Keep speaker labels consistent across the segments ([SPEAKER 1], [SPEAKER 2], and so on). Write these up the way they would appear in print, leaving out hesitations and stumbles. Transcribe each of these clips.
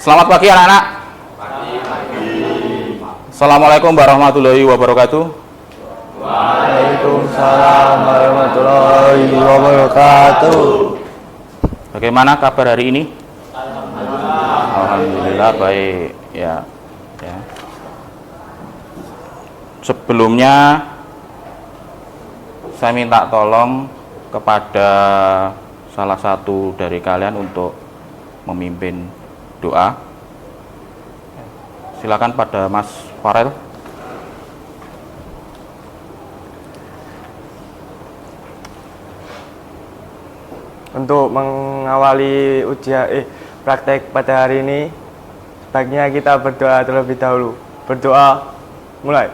[SPEAKER 1] Selamat pagi anak-anak. Assalamualaikum warahmatullahi wabarakatuh.
[SPEAKER 2] Waalaikumsalam warahmatullahi wabarakatuh.
[SPEAKER 1] Bagaimana kabar hari ini? Alhamdulillah baik ya. Sebelumnya saya minta tolong kepada salah satu dari kalian untuk memimpin doa. Silakan pada Mas Farel.
[SPEAKER 2] Untuk mengawali praktek pada hari ini, sebaiknya kita berdoa terlebih dahulu. Berdoa, mulai.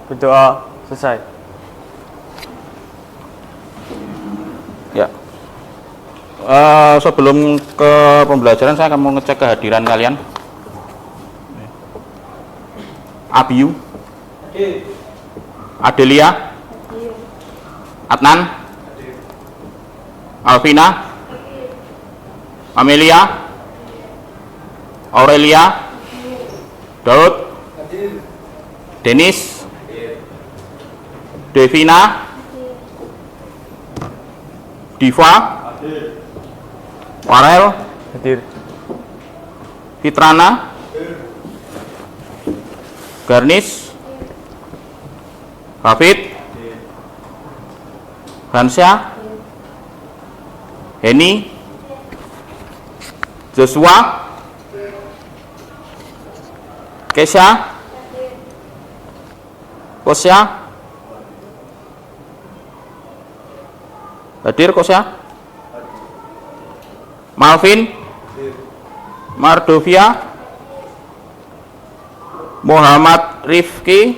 [SPEAKER 2] Berdoa, selesai.
[SPEAKER 1] Ya. Sebelum ke pembelajaran saya akan mau ngecek kehadiran kalian. Abiyu, Adelia, Adnan, Alvina, Amelia, Aurelia, Daud, Denis, Devina, Diva, Farel,
[SPEAKER 2] Hadir.
[SPEAKER 1] Fitrana, Garnis, Hafid, Hansya, Heni, Joshua, Kesha, Kosya, hadir Kosya, Malvin, Mardovia, Muhammad Rifki,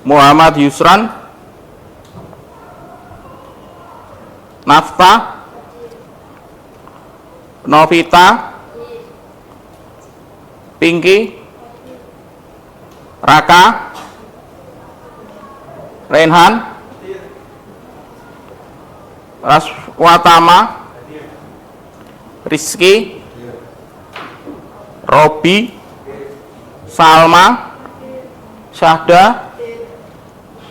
[SPEAKER 1] Muhammad Yusran, Nafta, Novita, Pinky, Raka, Renhan, Raswatama, Rizky, Robi, Salma, Syahda,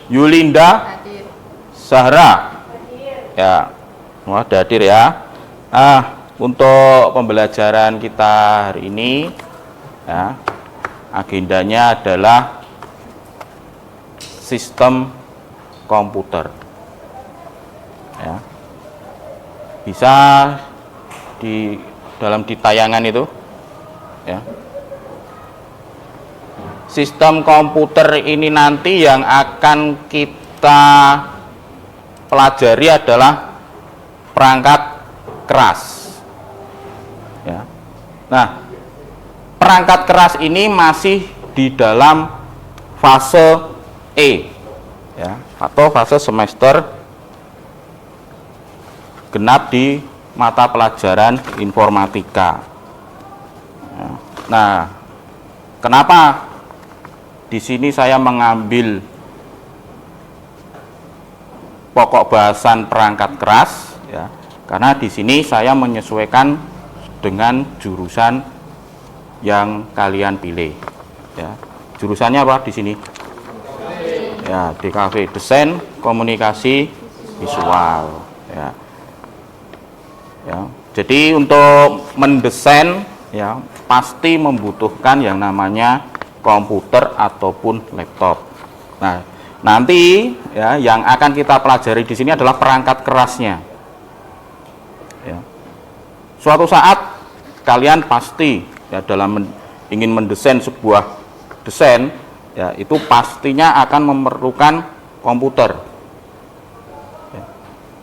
[SPEAKER 1] Yulinda, Zahra. Ya, semua hadir ya. Untuk pembelajaran kita hari ini, ya, agendanya adalah sistem komputer. Ya, bisa di tayangan itu, ya. Sistem komputer ini nanti yang akan kita pelajari adalah perangkat keras. Ya. Nah, perangkat keras ini masih di dalam fase E, ya, atau fase semester genap di mata pelajaran informatika. Ya. Nah, kenapa di sini saya mengambil pokok bahasan perangkat keras, ya, karena di sini saya menyesuaikan dengan jurusan yang kalian pilih. Ya. Jurusannya apa di sini? Ya, DKV, Desain Komunikasi Visual. Ya. Ya. Jadi untuk mendesain, ya, pasti membutuhkan yang namanya komputer ataupun laptop. Nah, nanti ya yang akan kita pelajari di sini adalah perangkat kerasnya. Ya. Suatu saat kalian pasti ya ingin mendesain sebuah desain, ya, itu pastinya akan memerlukan komputer. Ya.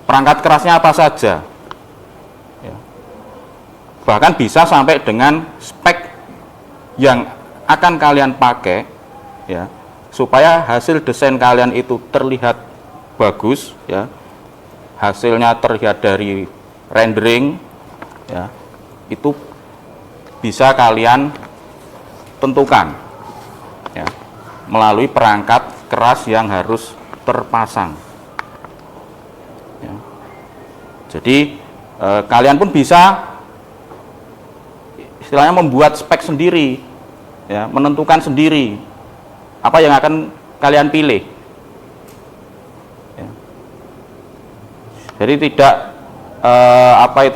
[SPEAKER 1] Perangkat kerasnya apa saja? Ya. Bahkan bisa sampai dengan spek yang akan kalian pakai, ya, supaya hasil desain kalian itu terlihat bagus, ya, hasilnya terlihat dari rendering, ya, itu bisa kalian tentukan, ya, melalui perangkat keras yang harus terpasang. Jadi kalian pun bisa istilahnya membuat spek sendiri, ya, menentukan sendiri apa yang akan kalian pilih. Ya. Jadi tidak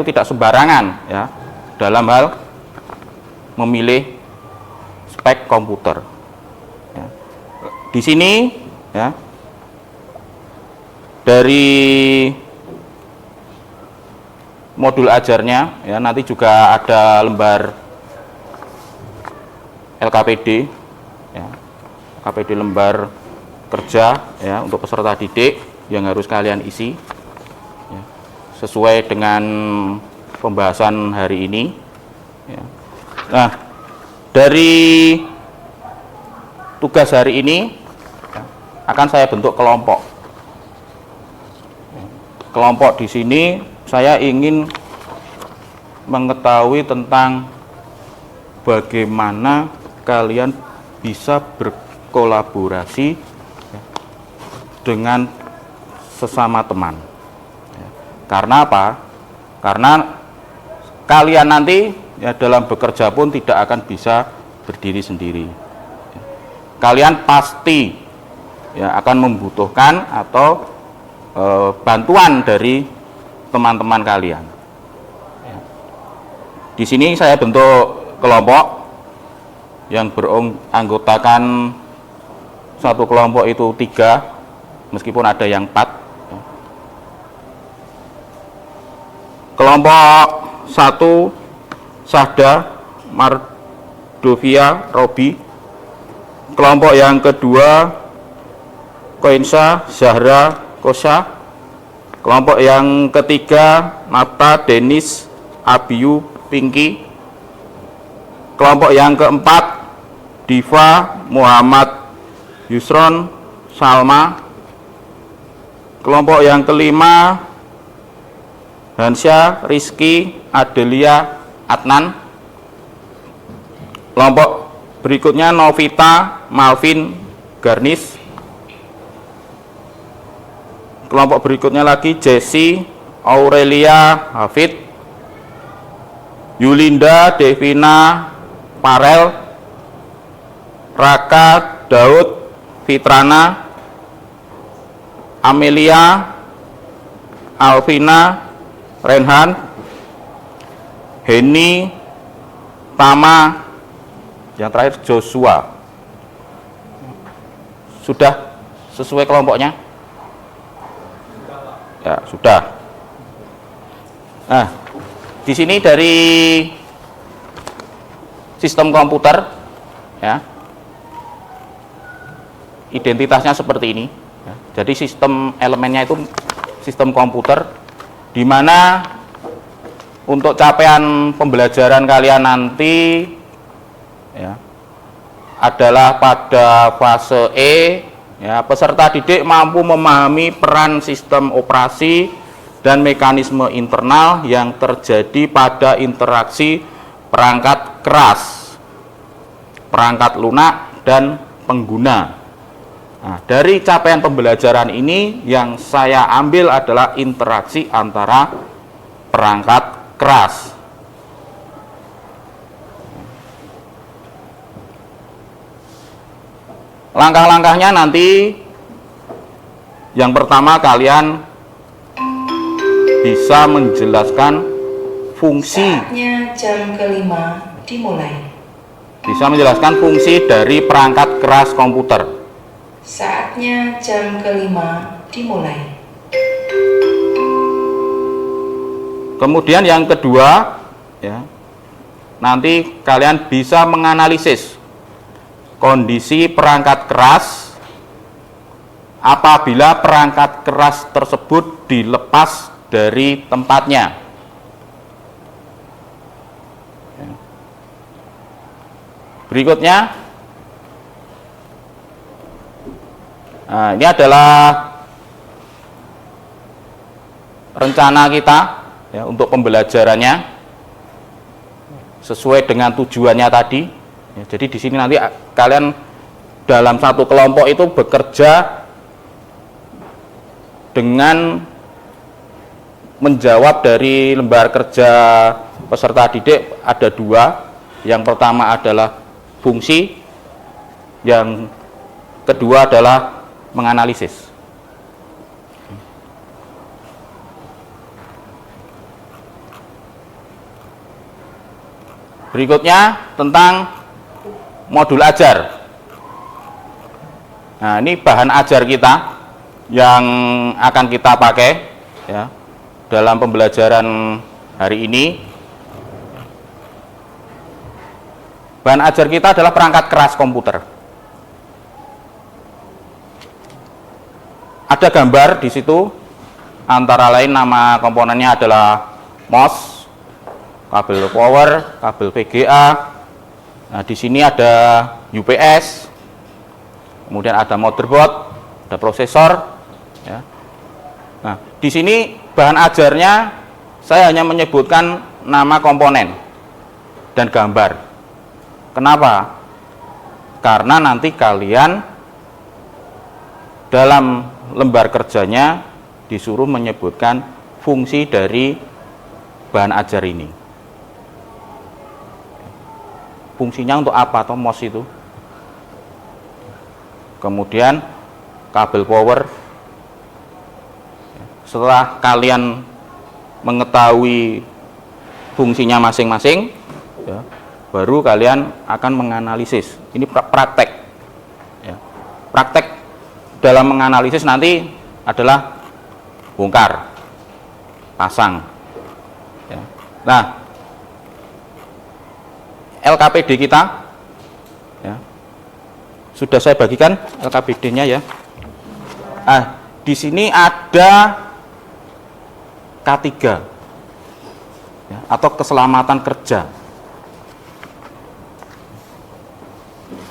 [SPEAKER 1] tidak sembarangan, ya, dalam hal memilih spek komputer. Ya. Di sini, ya, dari modul ajarnya, ya, nanti juga ada lembar LKPD, ya, LKPD lembar kerja, ya, untuk peserta didik yang harus kalian isi, ya, sesuai dengan pembahasan hari ini. Ya. Nah, dari tugas hari ini, ya, akan saya bentuk kelompok. Kelompok di sini saya ingin mengetahui tentang bagaimana kalian bisa berkolaborasi, ya, dengan sesama teman. Ya. Karena apa? Karena kalian nanti, ya, dalam bekerja pun tidak akan bisa berdiri sendiri. Ya. Kalian pasti, ya, akan membutuhkan atau bantuan dari teman-teman kalian. Ya. Di sini saya bentuk kelompok yang beranggotakan satu kelompok itu 3, meskipun ada yang 4. Ya. Kelompok 1 Sahda Mardovia Robi. Kelompok yang kedua Koinsa Zahra Kosa. Kelompok yang ketiga Nata Denis Abiyu Pinky. Kelompok yang keempat Diva Muhammad Yusron Salma. Kelompok yang kelima Hansya Rizky Adelia Adnan. Kelompok berikutnya Novita Malvin Garnis. Kelompok berikutnya lagi Jesse Aurelia Hafid, Yulinda Devina Parel, Raka Daud Fitrana, Amelia Alvina Renhan, Heni Tama, yang terakhir Joshua. Sudah sesuai kelompoknya? Ya, sudah. Nah, di sini dari sistem komputer, ya, identitasnya seperti ini. Ya. Jadi sistem elemennya itu sistem komputer, di mana untuk capaian pembelajaran kalian nanti, ya, adalah pada fase E. Ya, peserta didik mampu memahami peran sistem operasi dan mekanisme internal yang terjadi pada interaksi perangkat keras, perangkat lunak, dan pengguna. Nah, dari capaian pembelajaran ini yang saya ambil adalah interaksi antara perangkat keras. Langkah-langkahnya nanti, yang pertama kalian bisa menjelaskan fungsi.
[SPEAKER 3] Saatnya jam kelima dimulai.
[SPEAKER 1] Bisa menjelaskan fungsi dari perangkat keras komputer.
[SPEAKER 3] Saatnya jam kelima dimulai.
[SPEAKER 1] Kemudian yang kedua, ya, nanti kalian bisa menganalisis kondisi perangkat keras apabila perangkat keras tersebut dilepas dari tempatnya. Berikutnya, nah, ini adalah rencana kita, ya, untuk pembelajarannya sesuai dengan tujuannya tadi. Ya, jadi di sini nanti kalian dalam satu kelompok itu bekerja dengan menjawab dari lembar kerja peserta didik ada dua. Yang pertama adalah fungsi, yang kedua adalah menganalisis. Berikutnya tentang modul ajar. Nah, ini bahan ajar kita yang akan kita pakai ya dalam pembelajaran hari ini. Bahan ajar kita adalah perangkat keras komputer. Ada gambar di situ, antara lain nama komponennya adalah mouse, kabel power, kabel VGA. Nah, di sini ada UPS, kemudian ada motherboard, ada prosesor. Ya. Nah, di sini bahan ajarnya saya hanya menyebutkan nama komponen dan gambar. Kenapa? Karena nanti kalian dalam lembar kerjanya disuruh menyebutkan fungsi dari bahan ajar ini. Fungsinya untuk apa toh MOS itu? Kemudian kabel power. Setelah kalian mengetahui fungsinya masing-masing, ya, baru kalian akan menganalisis. Ini praktek. Ya. Praktek dalam menganalisis nanti adalah bongkar, pasang. Ya. Nah, LKPD kita, ya, sudah saya bagikan LKPD-nya ya. Di sini ada K3, ya, atau keselamatan kerja.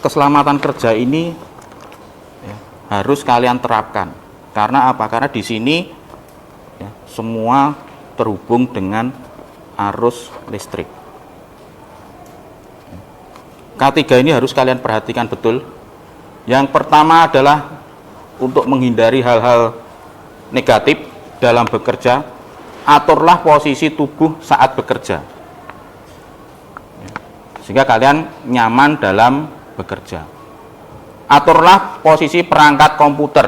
[SPEAKER 1] Keselamatan kerja ini ya, harus kalian terapkan. Karena apa? Karena di sini ya, semua terhubung dengan arus listrik. K3 ini harus kalian perhatikan betul. Yang pertama adalah untuk menghindari hal-hal negatif dalam bekerja, aturlah posisi tubuh saat bekerja, sehingga kalian nyaman dalam bekerja. Aturlah posisi perangkat komputer.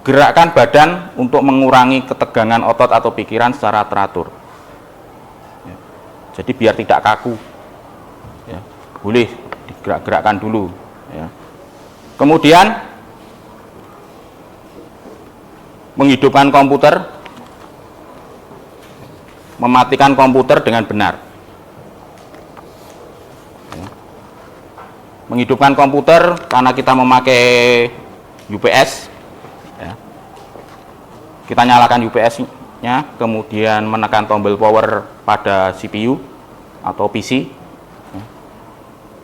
[SPEAKER 1] Gerakkan badan untuk mengurangi ketegangan otot atau pikiran secara teratur. Jadi biar tidak kaku, ya, boleh digerak-gerakkan dulu. Ya. Kemudian menghidupkan komputer, mematikan komputer dengan benar. Ya. Menghidupkan komputer karena kita memakai UPS. Ya. Kita nyalakan UPS-nya, kemudian menekan tombol power pada CPU atau PC.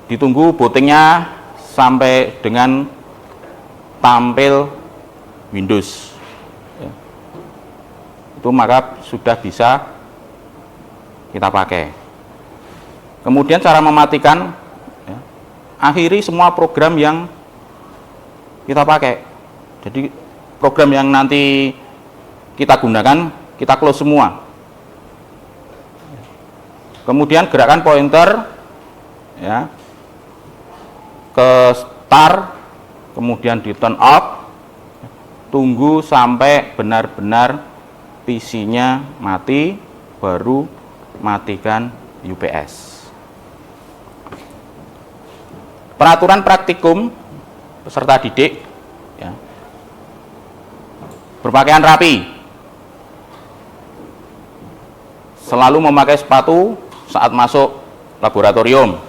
[SPEAKER 1] Ditunggu bootingnya sampai dengan tampil Windows. Ya. Itu maka sudah bisa kita pakai. Kemudian cara mematikan, ya, akhiri semua program yang kita pakai. Jadi program yang nanti kita gunakan, kita close semua. Kemudian gerakan pointer, ya, ke start, kemudian di turn off, tunggu sampai benar-benar PC-nya mati, baru matikan UPS. Peraturan praktikum peserta didik, ya, berpakaian rapi, selalu memakai sepatu saat masuk laboratorium,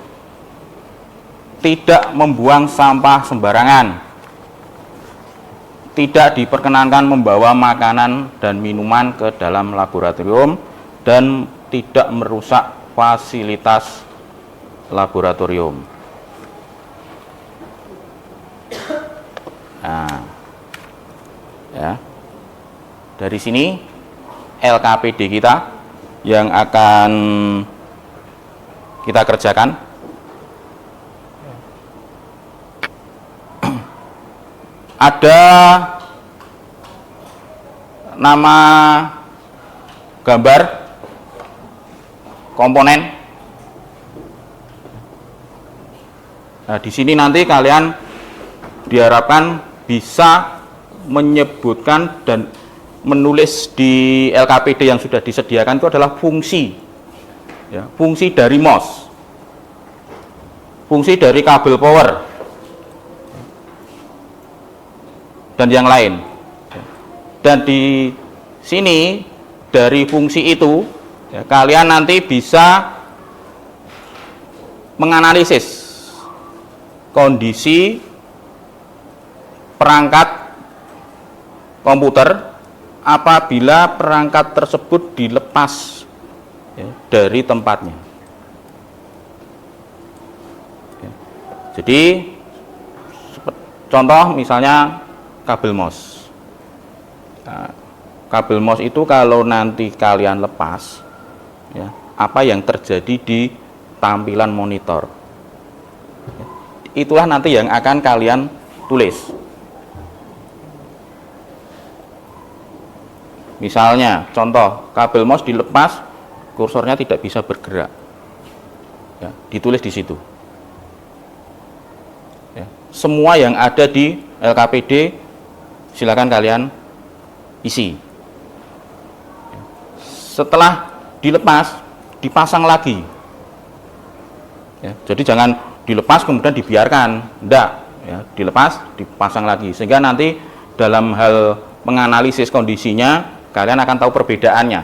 [SPEAKER 1] tidak membuang sampah sembarangan, tidak diperkenankan membawa makanan dan minuman ke dalam laboratorium, dan tidak merusak fasilitas laboratorium. Nah, ya, dari sini LKPD kita yang akan kita kerjakan. Ada nama gambar komponen. Nah, di sini nanti kalian diharapkan bisa menyebutkan dan menulis di LKPD yang sudah disediakan itu adalah fungsi, ya, fungsi dari MOS, fungsi dari kabel power, dan yang lain. Dan di sini dari fungsi itu, ya, kalian nanti bisa menganalisis kondisi perangkat komputer apabila perangkat tersebut dilepas, ya, dari tempatnya. Ya. Jadi contoh misalnya kabel MOS. Nah, kabel MOS itu kalau nanti kalian lepas, ya, apa yang terjadi di tampilan monitor, ya, itulah nanti yang akan kalian tulis. Misalnya, contoh, kabel mouse dilepas, kursornya tidak bisa bergerak. Ya, ditulis di situ. Ya, semua yang ada di LKPD, silakan kalian isi. Ya, setelah dilepas, dipasang lagi. Ya, jadi jangan dilepas kemudian dibiarkan, enggak. Ya, dilepas, dipasang lagi. Sehingga nanti dalam hal menganalisis kondisinya, kalian akan tahu perbedaannya.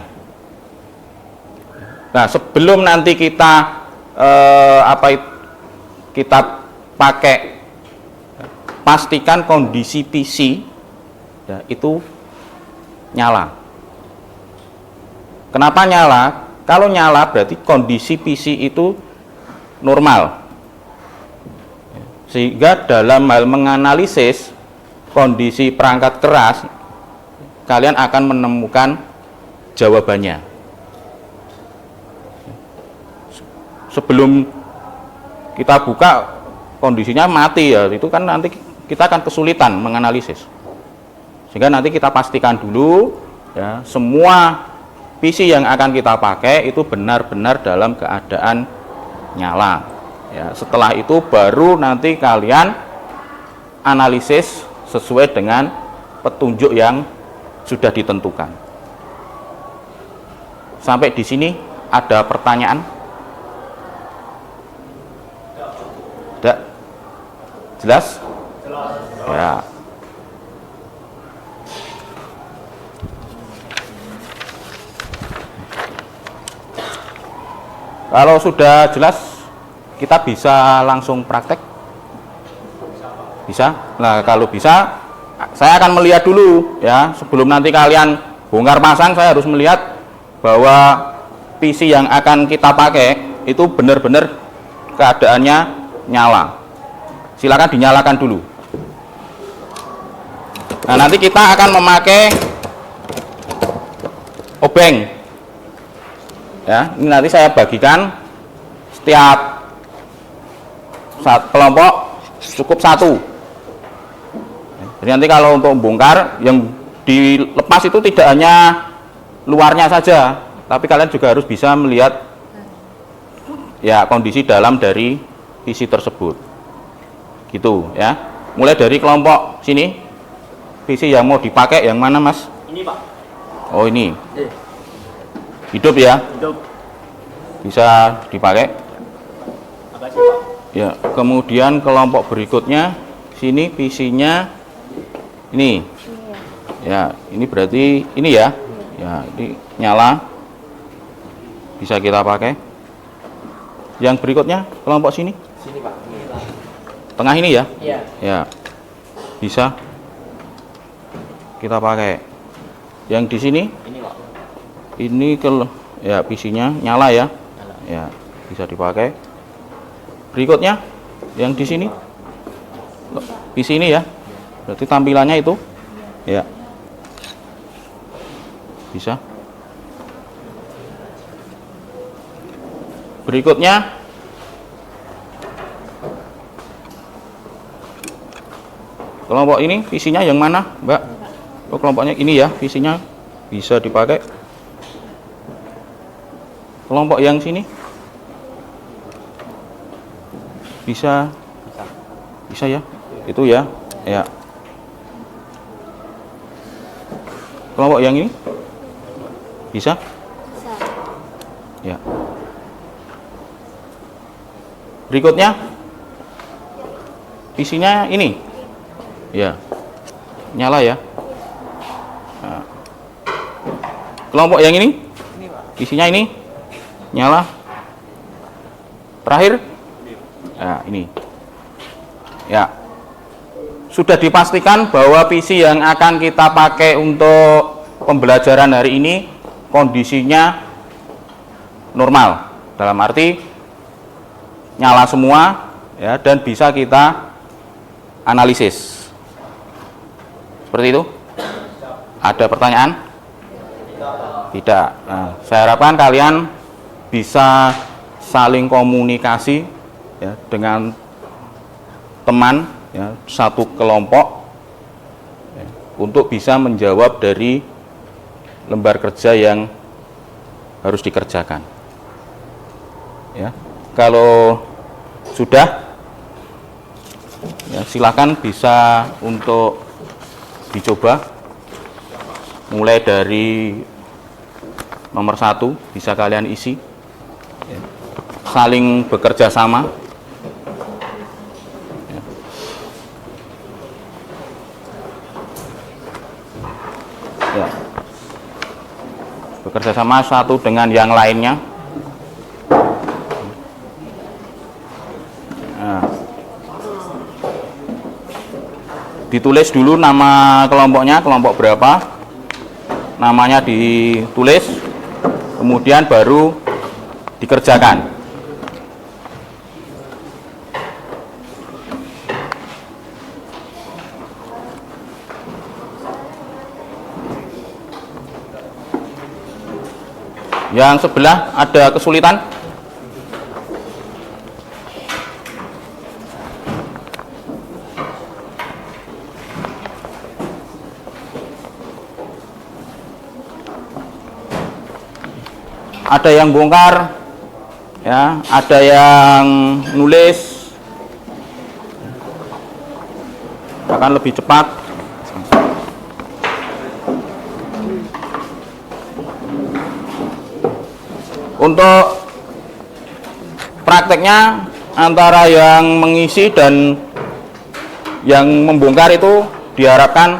[SPEAKER 1] Nah, sebelum nanti kita kita pakai, pastikan kondisi PC, ya, itu nyala. Kenapa nyala? Kalau nyala berarti kondisi PC itu normal. Sehingga dalam hal menganalisis kondisi perangkat keras, kalian akan menemukan jawabannya. Sebelum kita buka kondisinya mati, ya, itu kan nanti kita akan kesulitan menganalisis. Sehingga nanti kita pastikan dulu, ya, semua PC yang akan kita pakai itu benar-benar dalam keadaan nyala. Ya, setelah itu baru nanti kalian analisis sesuai dengan petunjuk yang sudah ditentukan. Sampai di sini ada pertanyaan? Tidak? Jelas? Ya. Kalau sudah jelas, kita bisa langsung praktek? Bisa? Nah, kalau bisa, saya akan melihat dulu, ya, sebelum nanti kalian bongkar pasang, saya harus melihat bahwa PC yang akan kita pakai itu benar-benar keadaannya nyala. Silakan dinyalakan dulu. Nah, nanti kita akan memakai obeng. Ya, ini nanti saya bagikan setiap kelompok cukup satu. Jadi nanti kalau untuk bongkar, yang dilepas itu tidak hanya luarnya saja, tapi kalian juga harus bisa melihat, ya, kondisi dalam dari PC tersebut. Gitu, ya. Mulai dari kelompok sini, PC yang mau dipakai yang mana, Mas?
[SPEAKER 2] Ini, Pak.
[SPEAKER 1] Oh, ini. Hidup, ya?
[SPEAKER 2] Hidup.
[SPEAKER 1] Bisa dipakai.
[SPEAKER 2] Makasih, Pak.
[SPEAKER 1] Ya, kemudian kelompok berikutnya sini PC-nya ini. Ya, ini berarti ini, ya. Ya, ini nyala. Bisa kita pakai. Yang berikutnya kelompok sini.
[SPEAKER 2] Sini, Pak.
[SPEAKER 1] Tengah ini, ya?
[SPEAKER 2] Iya.
[SPEAKER 1] Ya. Bisa kita pakai. Yang di sini?
[SPEAKER 2] Ini, Pak.
[SPEAKER 1] Ini ya, PC-nya nyala, ya. Ya, bisa dipakai. Berikutnya yang di sini PC ini, ya, berarti tampilannya itu, ya, bisa. Berikutnya kelompok ini PC-nya yang mana, Mbak? Oh, kelompoknya ini, ya, PC-nya bisa dipakai. Kelompok yang sini bisa ya, itu ya. Ya. Kelompok yang ini bisa? Ya. Berikutnya isinya ini. Ya. Nyala ya. Nah. Kelompok yang ini isinya ini nyala. Terakhir ya, ini ya, sudah dipastikan bahwa PC yang akan kita pakai untuk pembelajaran hari ini kondisinya normal, dalam arti nyala semua ya, dan bisa kita analisis. Seperti itu. Ada pertanyaan? Tidak. Nah, saya harapkan kalian bisa saling komunikasi ya, dengan teman ya, satu kelompok ya, untuk bisa menjawab dari lembar kerja yang harus dikerjakan ya. Kalau sudah ya, silakan bisa untuk dicoba mulai dari nomor 1 bisa kalian isi ya. Saling bekerja sama ya. Ya. Bekerja sama satu dengan yang lainnya. Nah. Ditulis dulu nama kelompoknya, kelompok berapa, namanya ditulis, kemudian baru dikerjakan. Yang sebelah ada kesulitan? Ada yang bongkar ya, ada yang nulis, akan lebih cepat. Untuk prakteknya antara yang mengisi dan yang membongkar itu diharapkan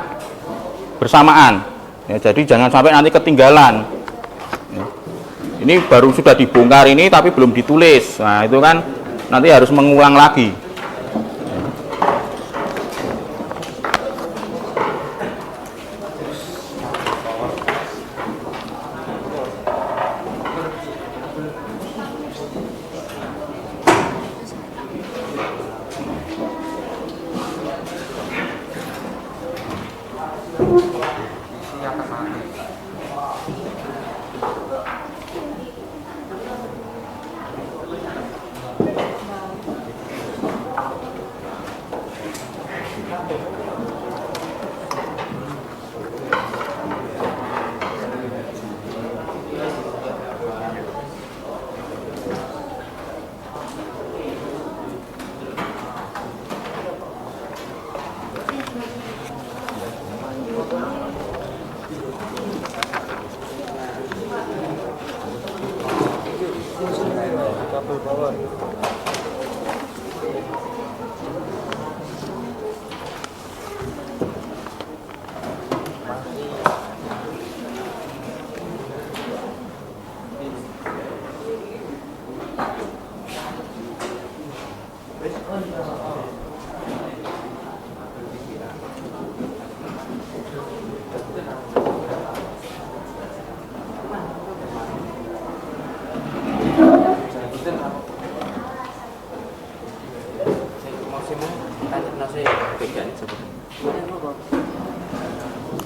[SPEAKER 1] bersamaan ya, jadi jangan sampai nanti ketinggalan. Ini baru sudah dibongkar ini tapi belum ditulis. Nah, itu kan nanti harus mengulang lagi.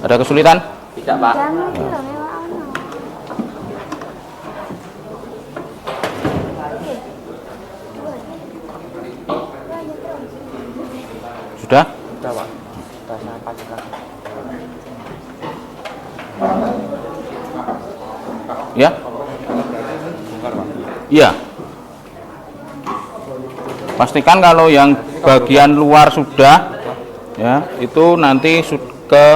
[SPEAKER 1] Ada kesulitan?
[SPEAKER 2] Tidak, Pak.
[SPEAKER 1] Sudah?
[SPEAKER 2] Sudah, Pak. Sudah saya pakai.
[SPEAKER 1] Iya. Pastikan kalau yang bagian luar sudah, ya, itu nanti ke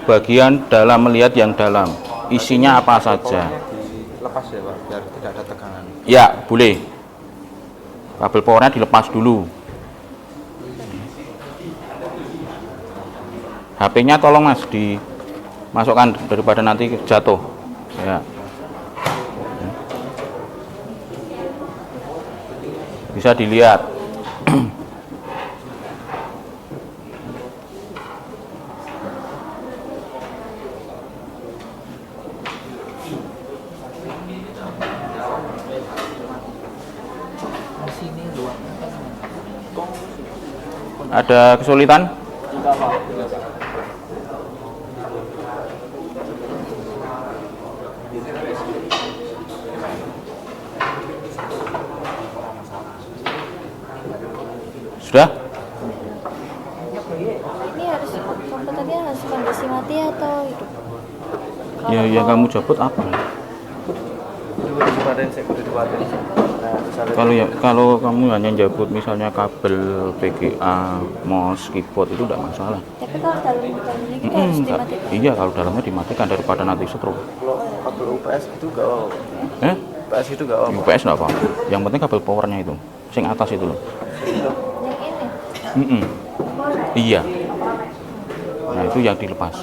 [SPEAKER 1] bagian dalam, melihat yang dalam. Isinya apa saja.
[SPEAKER 4] Dilepas ya Pak, biar tidak ada tekanan.
[SPEAKER 1] Ya, boleh. Kabel powernya dilepas dulu. HP-nya tolong Mas dimasukkan daripada nanti jatuh. Ya. Bisa dilihat. Ada kesulitan? Sudah?
[SPEAKER 5] Ini harus komputernya harus kondisi mati atau hidup?
[SPEAKER 1] Ya, yang kamu jabut apa? Kalau kamu hanya jabut misalnya kabel VGA, mouse, keyboard itu tidak masalah.
[SPEAKER 5] Tapi kalau dalamnya kita harus dimatikan.
[SPEAKER 1] Iya, kalau dalamnya dimatikan daripada nanti stroke.
[SPEAKER 4] Kalau kabel UPS itu gak apa-apa. UPS itu gak apa-apa.
[SPEAKER 1] UPS enggak apa. Yang penting kabel powernya itu, sing atas itu loh.
[SPEAKER 5] Yang ini?
[SPEAKER 1] Iya. Nah, itu yang dilepas,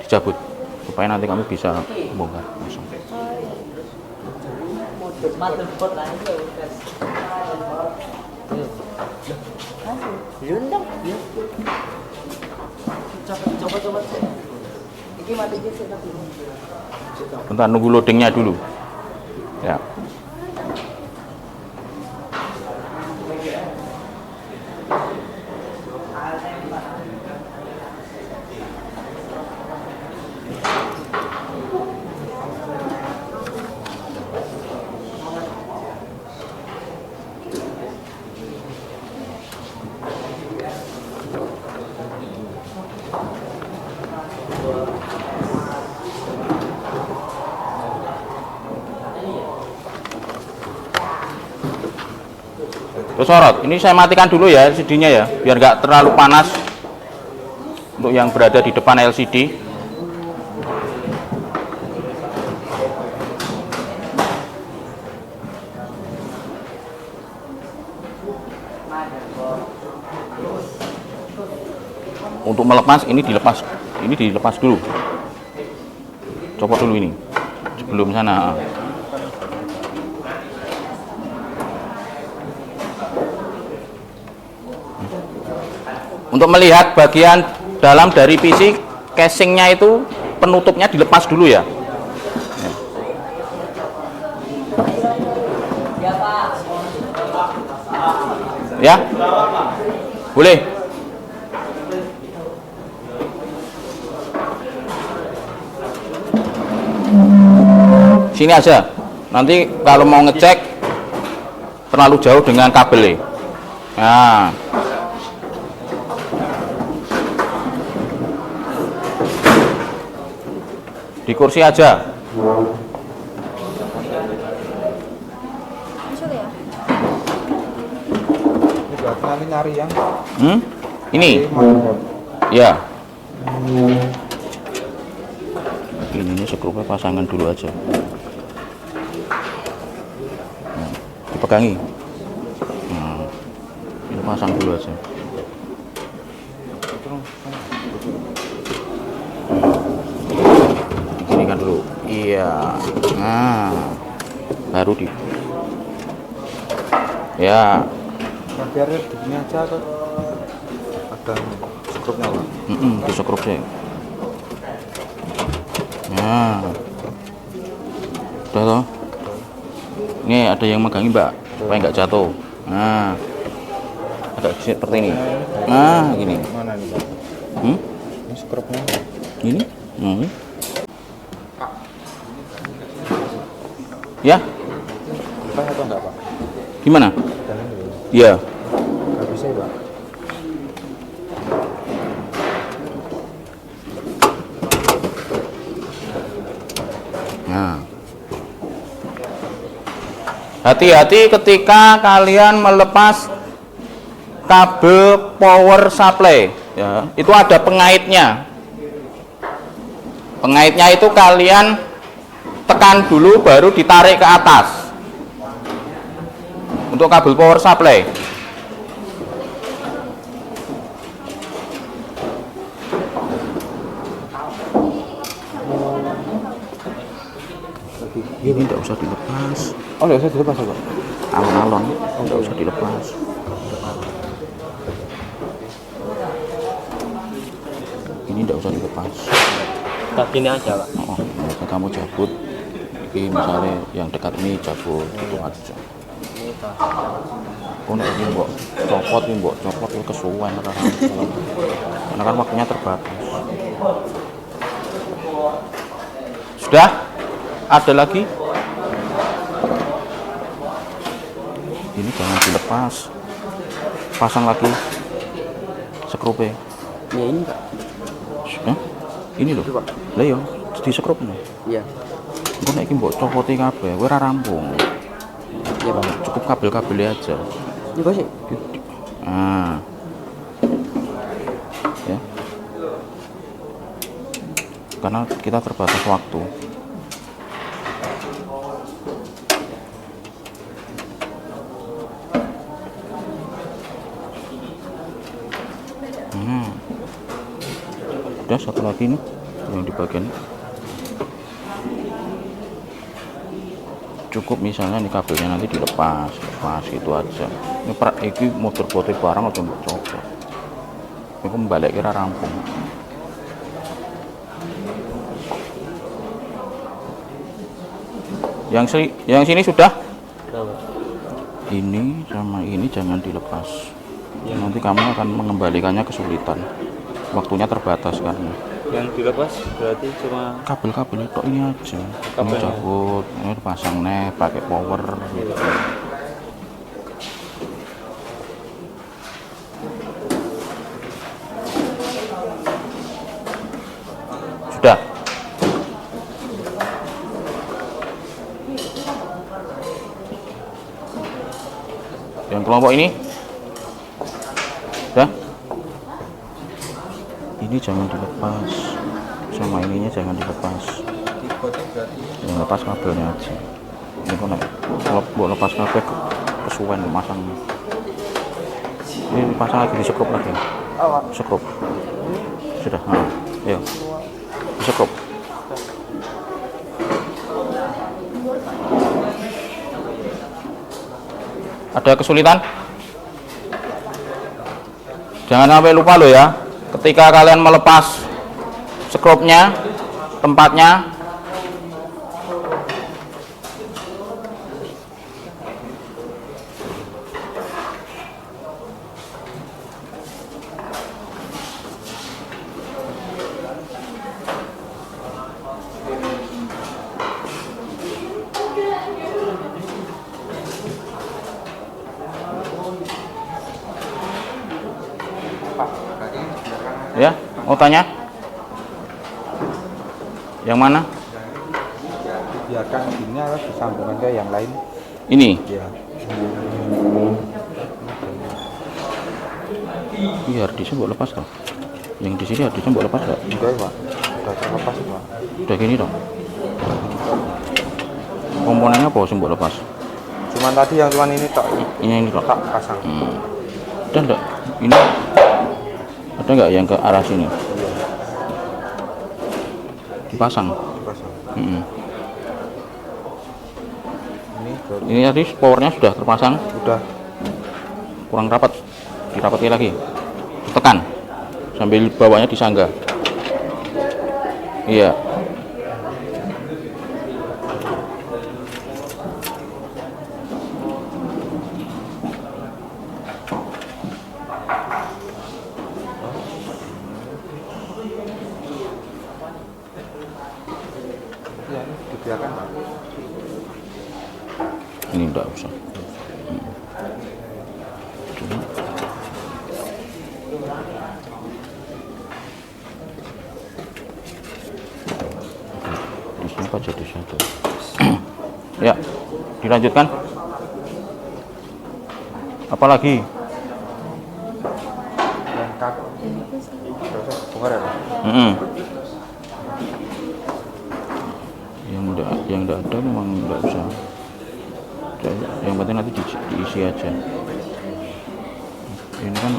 [SPEAKER 1] dicabut supaya nanti kamu bisa bongkar pasang. Bentar, nunggu loadingnya dulu. Ya. Terus sorot, ini saya matikan dulu ya CD-nya ya, biar nggak terlalu panas untuk yang berada di depan LCD. Untuk melepas ini dilepas dulu. Copot dulu ini sebelum sana. Untuk melihat bagian dalam dari PC, casingnya itu penutupnya dilepas dulu ya. Ya, boleh. Sini aja. Nanti kalau mau ngecek terlalu jauh dengan kabelnya. Nah. Di kursi aja.
[SPEAKER 5] Muncul ya?
[SPEAKER 4] Ini buat nanti nyari yang
[SPEAKER 1] Ini? Ya. Ini skrupnya pasangan dulu aja. Nah, dipegangi. Nah, ini pasang dulu aja. Dulu, iya, nah, baru di, ya.
[SPEAKER 4] Nah, biar begini aja atau ada skrupnya Pak?
[SPEAKER 1] Di skrupnya. Nah, udah toh. Ini ada yang megangin Mbak, supaya nggak jatuh. Nah, agak seperti ini. Nah, gini.
[SPEAKER 4] Mana nih Pak? Ini skrupnya.
[SPEAKER 1] Ini. Ya.
[SPEAKER 4] Lepas atau enggak Pak?
[SPEAKER 1] Gimana?
[SPEAKER 4] Jalan dulu.
[SPEAKER 1] Iya.
[SPEAKER 4] Nggak bisa ya Pak?
[SPEAKER 1] Nah. hati-hati ketika kalian melepas kabel power supply ya, itu ada pengaitnya. Pengaitnya itu kalian tekan dulu baru ditarik ke atas untuk kabel power supply. Ini tidak usah dilepas.
[SPEAKER 4] Oh, nggak usah dilepas ya, Pak?
[SPEAKER 1] Alon-alon, tidak usah dilepas. Ini tidak usah dilepas.
[SPEAKER 2] Gini aja, Pak.
[SPEAKER 1] Oh, kamu cabut. Ini misalnya yang dekat ini cabut itu aja. Oh, nek iki mbok copot iki mbok copot itu kesuwen ora rampung. Karena kan waktunya terbatas. Sudah? Ada lagi? Ini jangan dilepas. Pasang lagi skrupe.
[SPEAKER 2] Ya ini, Pak.
[SPEAKER 1] Ini loh. Lah yo, di skrup nih.
[SPEAKER 2] Iya.
[SPEAKER 1] Engko nek iki mbok copoti kabeh, kowe ora rampung.
[SPEAKER 2] Iya, Pak.
[SPEAKER 1] Cukup kabel-kabelnya aja.
[SPEAKER 2] Ini kok sih?
[SPEAKER 1] Nah. Ya. Karena kita terbatas waktu. Udah satu lagi nih yang di bagian cukup, misalnya nih kabelnya nanti dilepas gitu aja. Ini motor bote barang aja mbok coba. Iku mbalik kira rampung. Yang sini sudah? Ini sama ini jangan dilepas. Nanti kamu akan mengembalikannya kesulitan. Waktunya terbatas kan.
[SPEAKER 4] Yang dilepas berarti cuma
[SPEAKER 1] Kabel-kabel itu ini aja. Kamu cabut, ini pasang nih pakai power. Sudah. Yang kelompok ini sudah. Ini jangan dilepas, sama ininya jangan dilepas. Yang lepas kabelnya aja. Ini kalau lepas kabel kesuwen masang. Ini pasang lagi, di skrup lagi. Skrup. Sudah. Nah, ayo. Di skrup. Ada kesulitan? Jangan sampai lupa loh ya. Ketika kalian melepas skrupnya, tempatnya, ya, mau tanya? Yang mana?
[SPEAKER 4] biarkan gini harus disambungkan ke yang lain.
[SPEAKER 1] Ini.
[SPEAKER 4] Ya.
[SPEAKER 1] Iya, harddisknya mbok lepas toh. Yang di sini harddisknya mbok lepas enggak?
[SPEAKER 4] Enggak, Pak. Sudah terlepas, Pak.
[SPEAKER 1] Udah gini dong. Komponennya apa sih mbok lepas?
[SPEAKER 4] Cuman tadi yang cuman ini tok.
[SPEAKER 1] Ini toh.
[SPEAKER 4] Tak pasang.
[SPEAKER 1] Udah enggak? Ini ada enggak yang ke arah sini? Dipasang.
[SPEAKER 4] Dipasang. Ini baru
[SPEAKER 1] Ini tadi powernya sudah terpasang,
[SPEAKER 4] udah.
[SPEAKER 1] kurang rapat, dirapati lagi, tekan sambil bawahnya disangga. Iya.
[SPEAKER 4] Ya, ini dibiarkan, Pak.
[SPEAKER 1] Ini enggak usah. Cuma di sini apa jadi satu. Ya, dilanjutkan. Apalagi?
[SPEAKER 4] lengkap terus bongkar ya Pak?
[SPEAKER 1] Mm-mm. Yang enggak ada memang enggak usah. Yang penting nanti diisi aja. Ini kan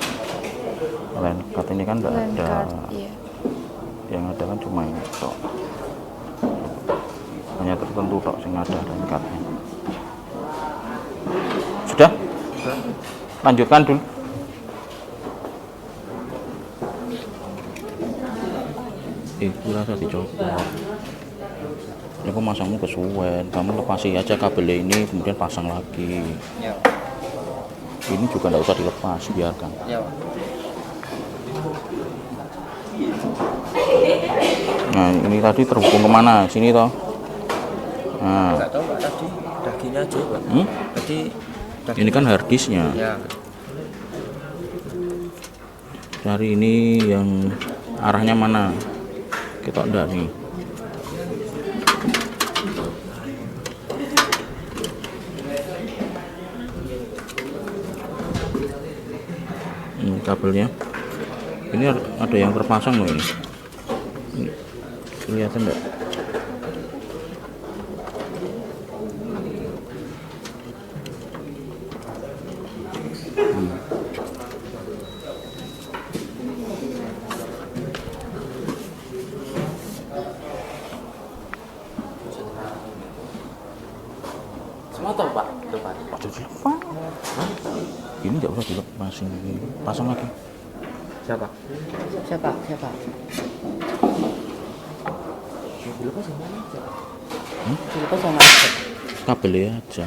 [SPEAKER 1] line card ini kan enggak
[SPEAKER 5] Line
[SPEAKER 1] ada.
[SPEAKER 5] card, iya.
[SPEAKER 1] Yang ada kan cuma ini tok. Hanya tertentu tok sing ada line cardnya. Sudah? Lanjutkan dulu. Itu rasa dicopot. Ya kok masangmu kesuwen, kamu lepasi aja kabelnya ini kemudian pasang lagi.
[SPEAKER 2] Ya.
[SPEAKER 1] Ini juga nggak usah dilepas, biarkan.
[SPEAKER 2] Ya, Pak.
[SPEAKER 1] Nah ini tadi terhubung kemana? Sini toh. Nah,
[SPEAKER 2] Enggak tahu Pak tadi dagingnya aja Pak. Tadi
[SPEAKER 1] ini kan harddisknya.
[SPEAKER 2] ya.
[SPEAKER 1] Cari ini yang arahnya mana? Kita enggak nih. Ini kabelnya. Ini ada yang terpasang loh ini. Kelihatan enggak?
[SPEAKER 2] Semua tahu Pak, depan.
[SPEAKER 1] Aduh, dilepas. Ini enggak usah dilepas ini. Pasang lagi.
[SPEAKER 2] Siapa? Siapa? Dilepas yang mana? Dilepas yang mana?
[SPEAKER 1] Kabelnya aja.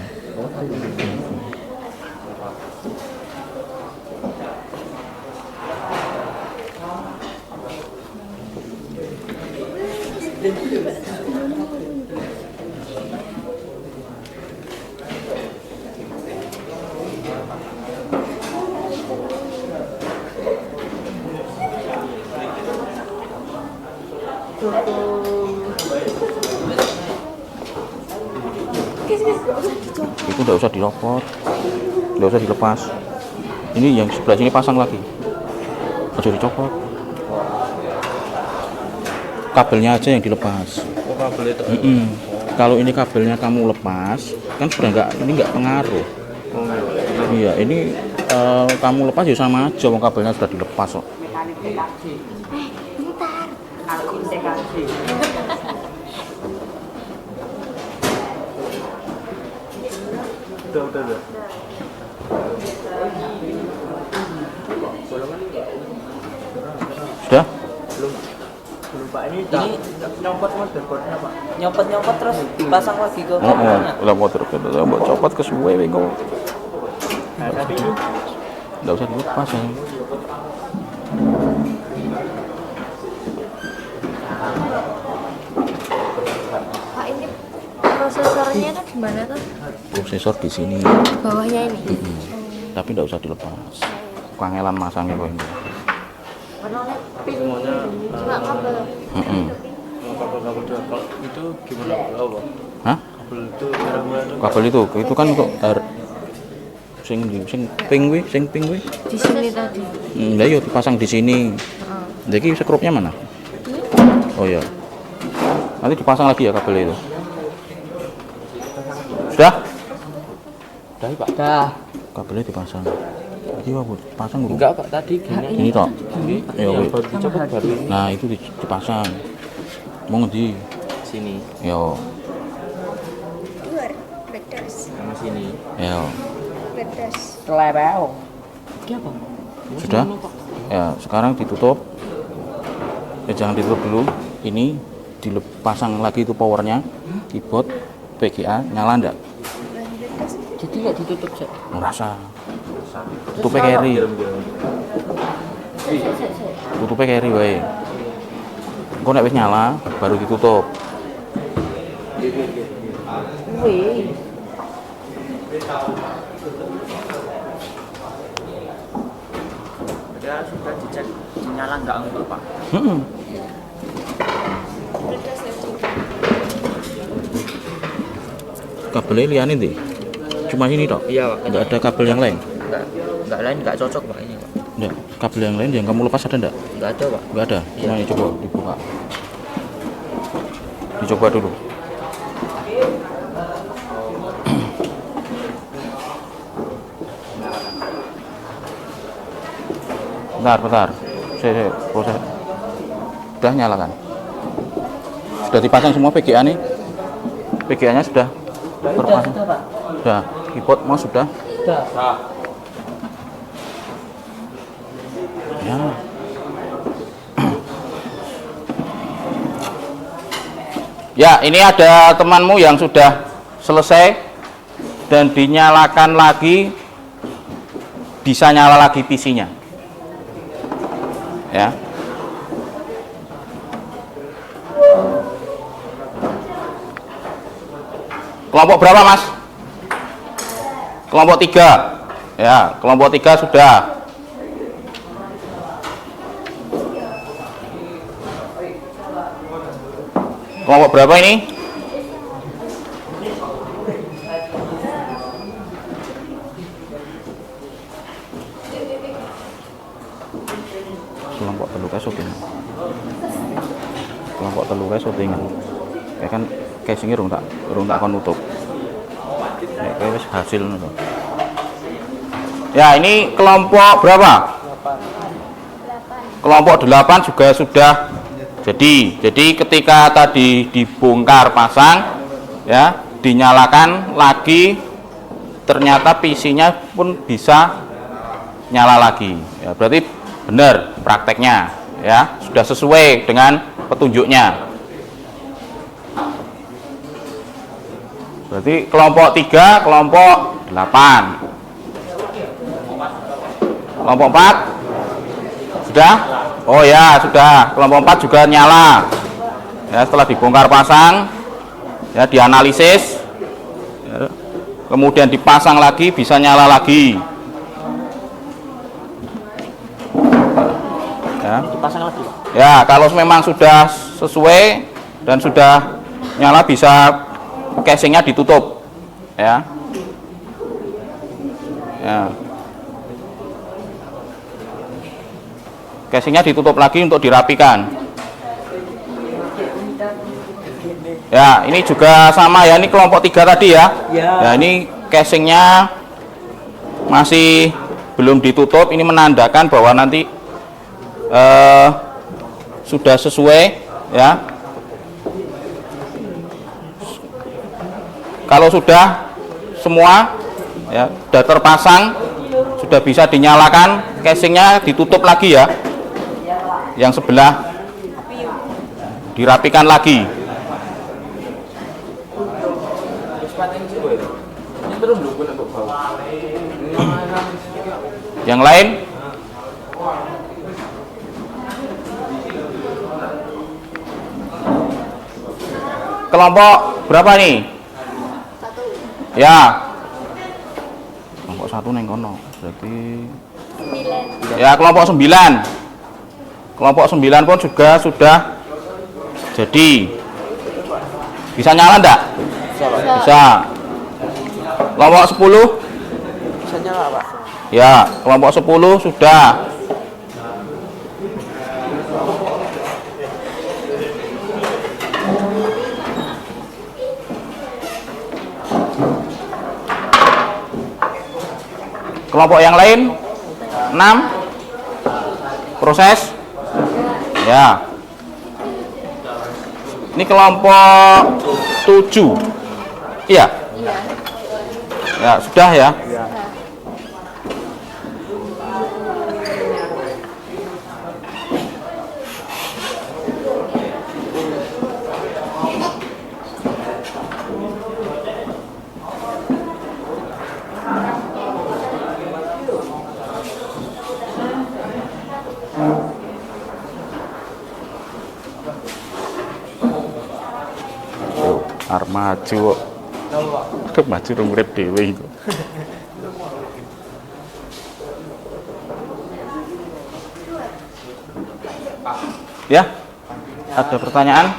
[SPEAKER 1] Itu enggak usah dicopot, enggak usah dilepas. Ini yang sebelah sini pasang lagi, aja dicopot. Kabelnya aja yang dilepas.
[SPEAKER 2] Oh, kabel itu.
[SPEAKER 1] Kalau ini kabelnya kamu lepas, kan sudah nggak pengaruh. Iya, ini kamu lepas ya sama aja, wong kabelnya sudah dilepas kok.
[SPEAKER 4] Udah.
[SPEAKER 1] Sudah?
[SPEAKER 4] Belum Pak, ini nyopot motherboardnya Pak.
[SPEAKER 2] Nyopot terus dipasang lagi ke
[SPEAKER 1] Oh,
[SPEAKER 2] kabelnya.
[SPEAKER 1] lah motor kita mau copot ke suwe bego.
[SPEAKER 4] Nah, tadi ini
[SPEAKER 1] Enggak usah dilepas ya.
[SPEAKER 5] Pak, ini prosesornya itu gimana tuh?
[SPEAKER 1] Prosesor di sini.
[SPEAKER 5] Bawahnya ini.
[SPEAKER 1] Tapi enggak usah dilepas. Kangelan masangnya kok ini.
[SPEAKER 5] Warnanya pink.
[SPEAKER 2] Semuanya
[SPEAKER 5] Cuma kabel.
[SPEAKER 4] kabel-kabel dua. Kalau itu gimana Pak?
[SPEAKER 1] Hah?
[SPEAKER 4] Kabel itu merah-merah itu.
[SPEAKER 1] Kabel itu kan kok sing pink kuwi.
[SPEAKER 5] Di sini tadi.
[SPEAKER 1] Lah yo dipasang di sini. Jadi skrupnya mana? Oh iya. Nanti dipasang lagi ya kabel itu. Sudah?
[SPEAKER 2] Udah Pak. Dah.
[SPEAKER 1] Kabelnya dipasang. Iki apa? Pasang dulu.
[SPEAKER 2] Enggak Pak, tadi gini.
[SPEAKER 1] Ini toh. Ya
[SPEAKER 2] Yang
[SPEAKER 1] wis.
[SPEAKER 2] baru dicopot baru ini.
[SPEAKER 1] Nah, itu dipasang. Mau ngendi?
[SPEAKER 2] Sini,
[SPEAKER 1] Yo,
[SPEAKER 5] Luar. Bedas.
[SPEAKER 2] sama sini.
[SPEAKER 1] yo.
[SPEAKER 5] Bedas.
[SPEAKER 2] Telepel. Ini apa?
[SPEAKER 1] Sudah? Ya, sekarang ditutup. Jangan ditutup dulu. Ini dipasang lagi itu powernya, keyboard, VGA, nyala ndak?
[SPEAKER 2] Jadi nggak ditutup sih.
[SPEAKER 1] Ngerasa. Tutupnya carry. Tutupnya carry wae. Engko nek wis nyala baru ditutup.
[SPEAKER 2] Wih. Ya sudah dicek nyala nggak untuk Pak.
[SPEAKER 1] Heeh. Kabelnya liane nih. Cuma ini toh.
[SPEAKER 2] Iya Pak.
[SPEAKER 1] Enggak ada kabel yang lain.
[SPEAKER 2] Enggak lain enggak cocok Pak ini Pak.
[SPEAKER 1] Enggak, kabel yang lain yang kamu lepas ada enggak?
[SPEAKER 2] Enggak ada Pak.
[SPEAKER 1] Enggak ada.
[SPEAKER 2] Iya.
[SPEAKER 1] Nah, coba dibuka. Dicoba dulu. Bentar. Saya proses. Sudah nyala kan? Sudah dipasang semua PGA nih. PGA-nya sudah terpasang.
[SPEAKER 2] Sudah Pak.
[SPEAKER 1] Sudah. Keyboard mouse sudah.
[SPEAKER 2] Sudah.
[SPEAKER 1] Ya. Ya, ini ada temanmu yang sudah selesai dan dinyalakan lagi, bisa nyala lagi PC-nya. Ya. Kelompok berapa, Mas? Kelompok 3. Ya, kelompok 3 sudah. Kelompok berapa ini? Kelompok telu kae syuting. Kelompok telu kae syuting. Kayak kan casing urung tak kon nutup. Nek kae wis hasil ngono. Ya, ini kelompok berapa? 8. Kelompok 8 juga sudah jadi ketika tadi dibongkar pasang ya, dinyalakan lagi, ternyata PC-nya pun bisa nyala lagi. Ya, berarti benar prakteknya ya, sudah sesuai dengan petunjuknya. Berarti kelompok 3, kelompok 8. Kelompok 4 sudah? Oh ya, sudah. Kelompok 4 juga nyala. Ya, setelah dibongkar pasang, ya dianalisis, ya, kemudian dipasang lagi, bisa nyala lagi. Ya.
[SPEAKER 2] Dipasang lagi Pak.
[SPEAKER 1] Ya, kalau memang sudah sesuai dan sudah nyala, bisa casingnya ditutup. Ya. Ya. Casingnya ditutup lagi untuk dirapikan. Ya, ini juga sama ya, ini kelompok 3 tadi ya. Ya, ini casingnya masih belum ditutup, ini menandakan bahwa nanti sudah sesuai ya. Kalau sudah semua ya, sudah terpasang, sudah bisa dinyalakan, casingnya ditutup lagi ya. Yang sebelah dirapikan lagi. Yang lain? Kelompok berapa nih? 1. Ya. Kelompok 1 neng kono. Berarti 9. Ya, kelompok 9. Kelompok 9 pun juga sudah jadi. Bisa nyala enggak? Bisa. Kelompok 10?
[SPEAKER 2] Bisa nyala Pak.
[SPEAKER 1] Ya, kelompok 10 sudah. Kelompok yang lain 6. Proses. Ya. Ini kelompok 7. Iya. Ya, sudah ya. Arep maju kok. Arep maju rong urip dhewe iku. Ya? Ada pertanyaan?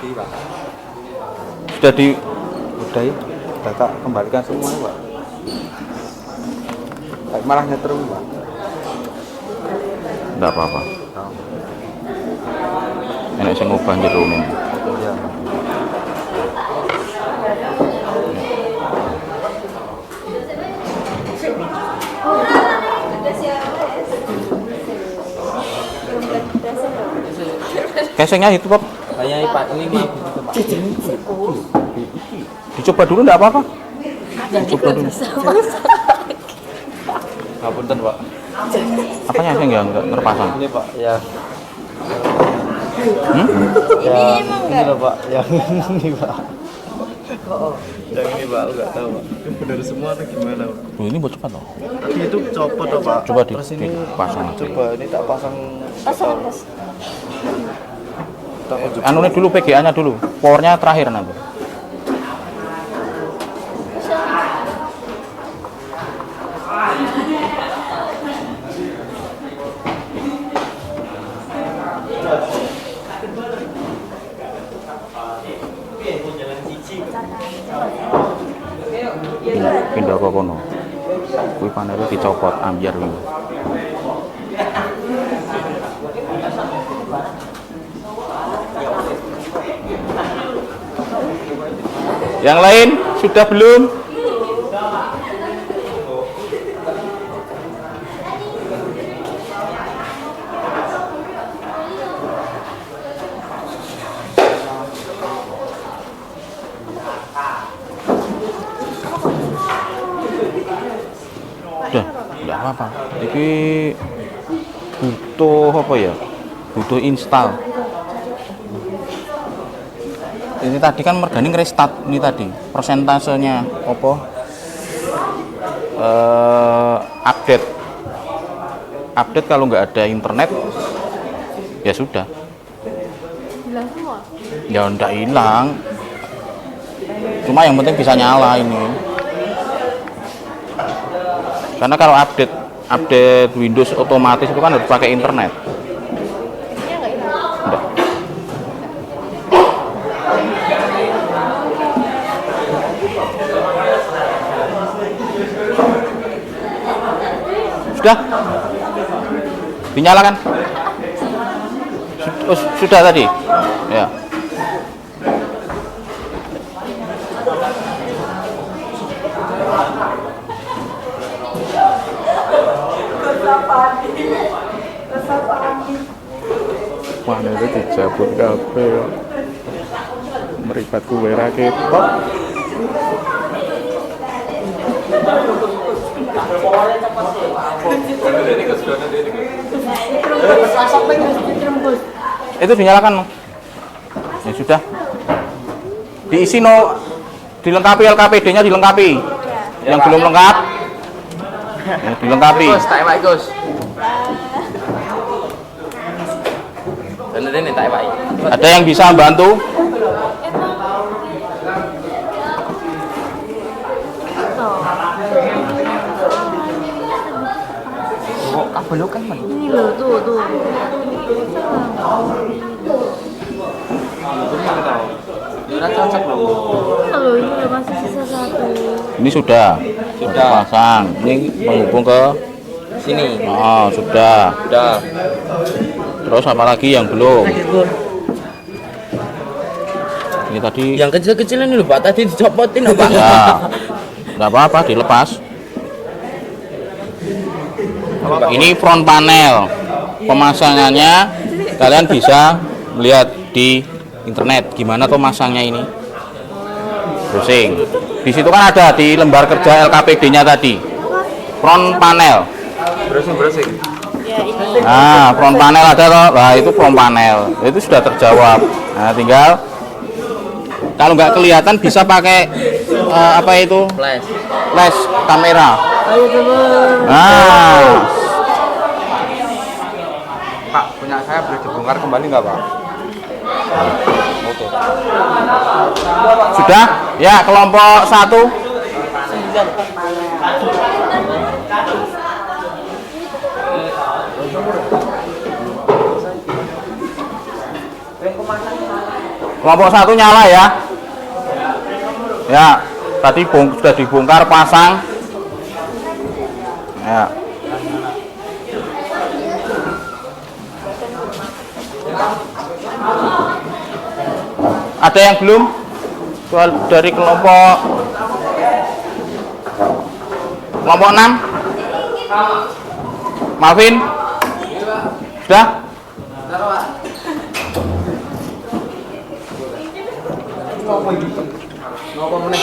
[SPEAKER 1] Sudah
[SPEAKER 4] Udah ya, sudah tak kembalikan semuanya Pak. Malah nyetrum, Pak.
[SPEAKER 1] Enggak apa-apa. Enak sing ngubah jero ini.
[SPEAKER 4] Iya.
[SPEAKER 1] Casingnya itu, Pak.
[SPEAKER 2] Kayak Pak ini mah gitu, Pak.
[SPEAKER 1] Dicoba dulu enggak apa-apa. Dicoba dulu.
[SPEAKER 4] Ngapunten, Pak.
[SPEAKER 1] Apanya sih enggak terpasang?
[SPEAKER 4] Ini, Pak, ya.
[SPEAKER 5] Ini emang
[SPEAKER 4] Ini
[SPEAKER 5] enggak.
[SPEAKER 4] loh, Pak, yang ini, Pak. Yang ini, Pak, aku nggak tahu, Pak. Ini benar semua atau gimana, Pak?
[SPEAKER 1] Oh, ini buat cepat loh.
[SPEAKER 4] Tadi itu copot, loh, Pak.
[SPEAKER 1] Coba
[SPEAKER 4] Terus ini
[SPEAKER 1] dipasang aja.
[SPEAKER 4] coba ini tak pasang.
[SPEAKER 5] Pasang atas.
[SPEAKER 4] Tak unjuk.
[SPEAKER 1] Anunya dulu PGA-nya dulu. Powernya terakhir nanti. Pindah ke kono. Kuwi panelnya dicopot ambiar kuwi. Yang lain sudah belum? Udah, enggak apa-apa. Ini butuh apa ya? Butuh install. Ini tadi kan mergani restart ini tadi. Persentasenya apa? Update. Update kalau nggak ada internet ya sudah.
[SPEAKER 5] Hilang semua.
[SPEAKER 1] Ya enggak hilang. Cuma yang penting bisa nyala ini. Karena kalau update Windows otomatis itu kan harus pakai internet.
[SPEAKER 5] Ini enggak hilang.
[SPEAKER 1] Enggak. Sudah? Dinyalakan? Sudah tadi? Ya. Panelnya dicabut kabeh kok. Meripat kuwe ra ketok. Itu dinyalakan. Ya sudah. Diisi dilengkapi LKPD-nya dilengkapi. Yang belum lengkap ya, dilengkapi.
[SPEAKER 2] Gus, tak Pak Gus. Bener ini tak Pak.
[SPEAKER 1] Ada yang bisa bantu?
[SPEAKER 2] Oh, kabel kan, Pak.
[SPEAKER 5] Ini loh, tuh.
[SPEAKER 2] Udah cocok loh.
[SPEAKER 5] Halo, ini udah masih sisa satu.
[SPEAKER 1] Ini sudah pasang. Ini menghubung ke
[SPEAKER 2] Sini.
[SPEAKER 1] oh sudah.
[SPEAKER 2] Udah.
[SPEAKER 1] Terus apa lagi yang belum? Ini tadi
[SPEAKER 2] Yang kecil-kecil ini loh, Pak. Tadi dicopotin loh, Pak.
[SPEAKER 1] ya nggak apa-apa dilepas. Ini front panel pemasangannya kalian bisa melihat di internet gimana tuh masangnya ini. Browsing. Di situ kan ada di lembar kerja LKPD-nya tadi. Front panel.
[SPEAKER 2] Browsing.
[SPEAKER 5] Ya, ini.
[SPEAKER 1] Nah, front panel ada toh. Nah, itu front panel. Itu sudah terjawab. Nah, tinggal kalau nggak kelihatan bisa pakai apa itu?
[SPEAKER 2] Flash.
[SPEAKER 1] Flash kamera.
[SPEAKER 5] Ayo coba.
[SPEAKER 1] Nah,
[SPEAKER 4] Pak, punya saya boleh dibongkar kembali nggak, Pak? Oke.
[SPEAKER 1] sudah? Ya, kelompok 1. Kelompok 1 nyala ya. Ya, tadi sudah dibongkar pasang. Ya. Ada yang belum? Soal dari kelompok 6. Malvin? Sudah?
[SPEAKER 2] Ngopo meneh?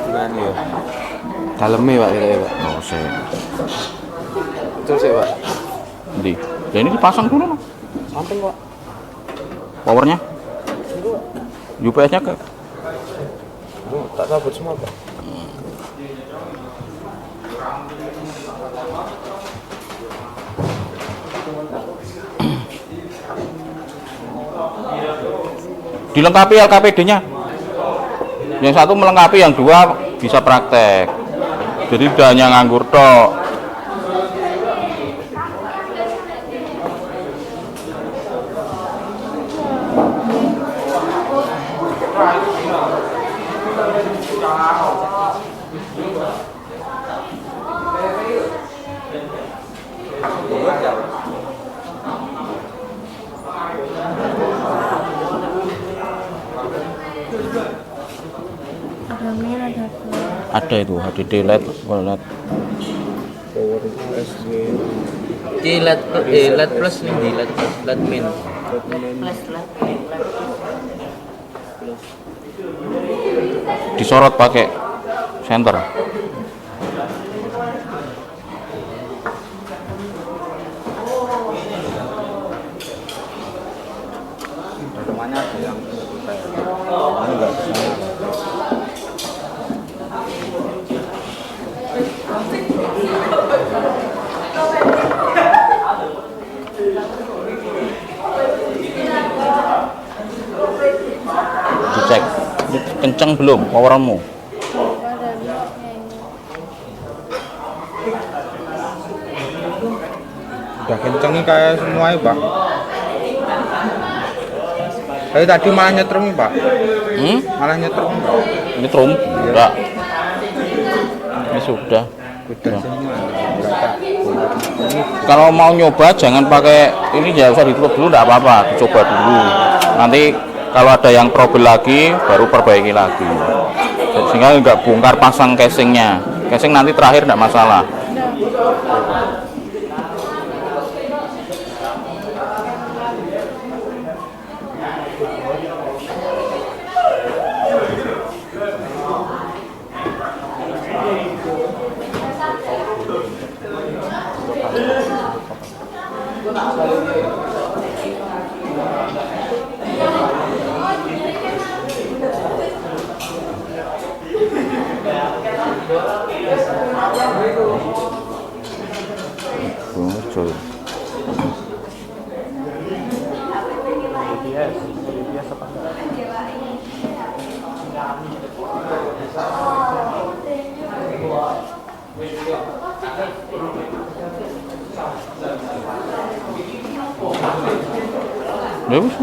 [SPEAKER 2] Gimana ya? Daleme Pak kira Pak.
[SPEAKER 1] Oh, sih.
[SPEAKER 2] Betul sih Pak.
[SPEAKER 1] Nanti. Ya ini dipasang dulu, no.
[SPEAKER 2] Samping Pak.
[SPEAKER 1] Powernya? UPS-nya ke?
[SPEAKER 2] Tak sabut semua Pak.
[SPEAKER 1] Dilengkapi LKPD-nya. Yang satu melengkapi, yang dua bisa praktek. Jadi tidak hanya nganggur tok.
[SPEAKER 5] Ada min, ada plus.
[SPEAKER 1] Ada itu HDD LED, LED.
[SPEAKER 2] Di LED plus nih, di LED plus, LED min.
[SPEAKER 1] Disorot pakai senter.
[SPEAKER 2] Rumahnya ada yang
[SPEAKER 1] Dicek. Ini kenceng belum powermu?
[SPEAKER 5] Ada minnya ini.
[SPEAKER 6] Udah kenceng nih kayak semuanya Pak. Tapi tadi malah nyetrum nih Pak. Malah nyetrum Pak.
[SPEAKER 1] Ini trum? Enggak. Ini sudah.
[SPEAKER 6] Udah
[SPEAKER 1] Ya.
[SPEAKER 6] semua. Berapa?
[SPEAKER 1] Kalau mau nyoba jangan pakai ini, ya usah ditutup dulu, enggak apa-apa, dicoba dulu. Nanti kalau ada yang trouble lagi baru perbaiki lagi. Sehingga enggak bongkar pasang casingnya. Casing nanti terakhir enggak masalah. Muncul. Ya wis.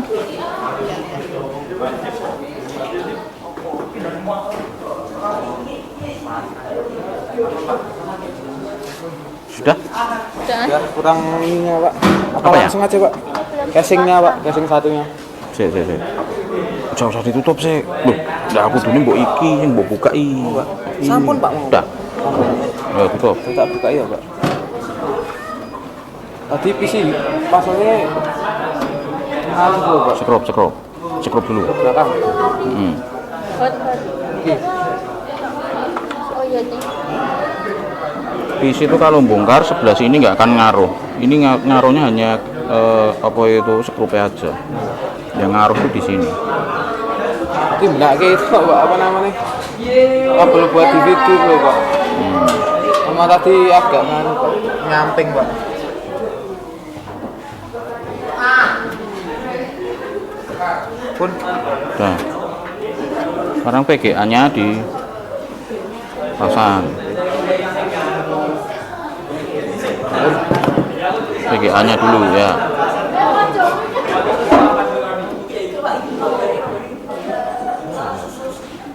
[SPEAKER 1] Sudah?
[SPEAKER 6] Ya kurang ininya Pak. Apa
[SPEAKER 1] Apa ya?
[SPEAKER 6] langsung aja Pak? Casingnya Pak, casing satunya.
[SPEAKER 1] Sik. Jangan usah ditutup sih. Loh, lah aku dulu mbok iki sing mbok buka iki.
[SPEAKER 6] Sampun Pak mau.
[SPEAKER 1] Udah. Ya tutup.
[SPEAKER 6] Tak buka ya Pak. Tadi PC pasangnya Pak.
[SPEAKER 1] Scrub dulu.
[SPEAKER 6] Belakang.
[SPEAKER 5] Hot. Oh iya nih.
[SPEAKER 1] PC itu kalau bongkar sebelah sini nggak akan ngaruh. Ini ngaruhnya hanya apa itu skrupnya aja. Yang ngaruh itu di sini.
[SPEAKER 6] Itu enggak kayak itu Pak, apa namanya? Kabel buat DVD loh Pak. Sama tadi agak nganu Pak, nyamping Pak. Pun
[SPEAKER 1] Udah. Sekarang PGA-nya dipasang. PGA-nya dulu ya.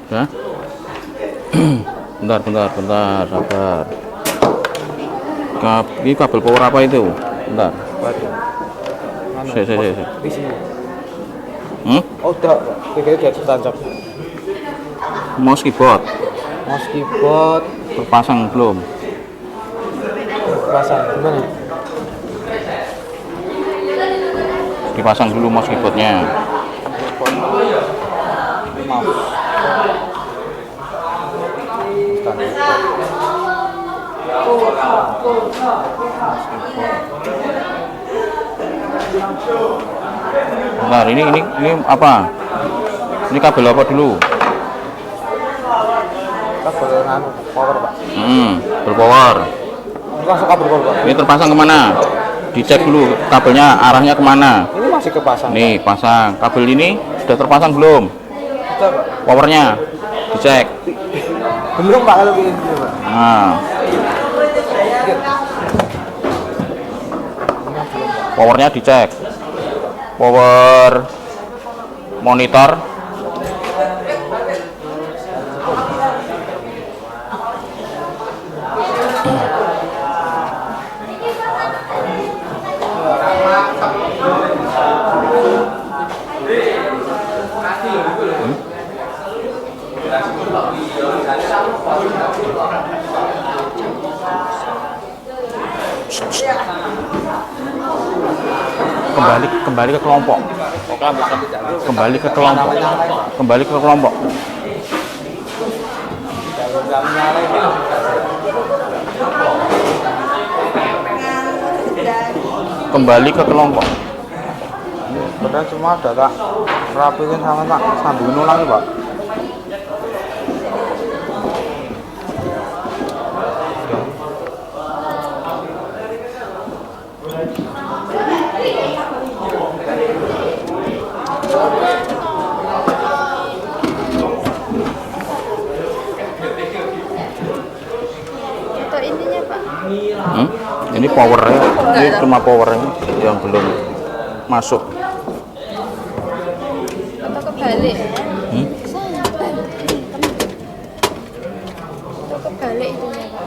[SPEAKER 1] Ya. bentar, sabar. Ini kabel power apa itu? Bentar.
[SPEAKER 6] Anu,
[SPEAKER 1] Si.
[SPEAKER 6] di sini.
[SPEAKER 1] Oh,
[SPEAKER 6] udah, udah ditancap.
[SPEAKER 1] mouse keyboard
[SPEAKER 6] Mouse keyboard
[SPEAKER 1] terpasang belum?
[SPEAKER 6] pasang gimana?
[SPEAKER 1] Dipasang dulu mouse keyboardnya. Bentar, ini apa? Ini kabel apa dulu?
[SPEAKER 6] Kabel anu power Pak.
[SPEAKER 1] Berpower.
[SPEAKER 6] Langsung kabel power Pak.
[SPEAKER 1] Ini terpasang kemana? Dicek dulu kabelnya arahnya kemana.
[SPEAKER 6] Ini masih kepasang.
[SPEAKER 1] Nih pasang. Kabel ini sudah terpasang belum?
[SPEAKER 6] Sudah Pak.
[SPEAKER 1] Powernya dicek.
[SPEAKER 6] Belum Pak kalau begini Pak.
[SPEAKER 1] Nah, powernya dicek. Power monitor. Kembali ke kelompok. Kembali ke kelompok. Kembali ke kelompok.
[SPEAKER 6] Padahal semua ada tak rapiin sama tak sambungin ulangi Pak.
[SPEAKER 5] Atau ininya Pak?
[SPEAKER 1] Ini powernya, ini cuma powernya yang belum masuk.
[SPEAKER 5] Atau kebalik?
[SPEAKER 1] Hmm?
[SPEAKER 5] Atau kebalik itunya Pak?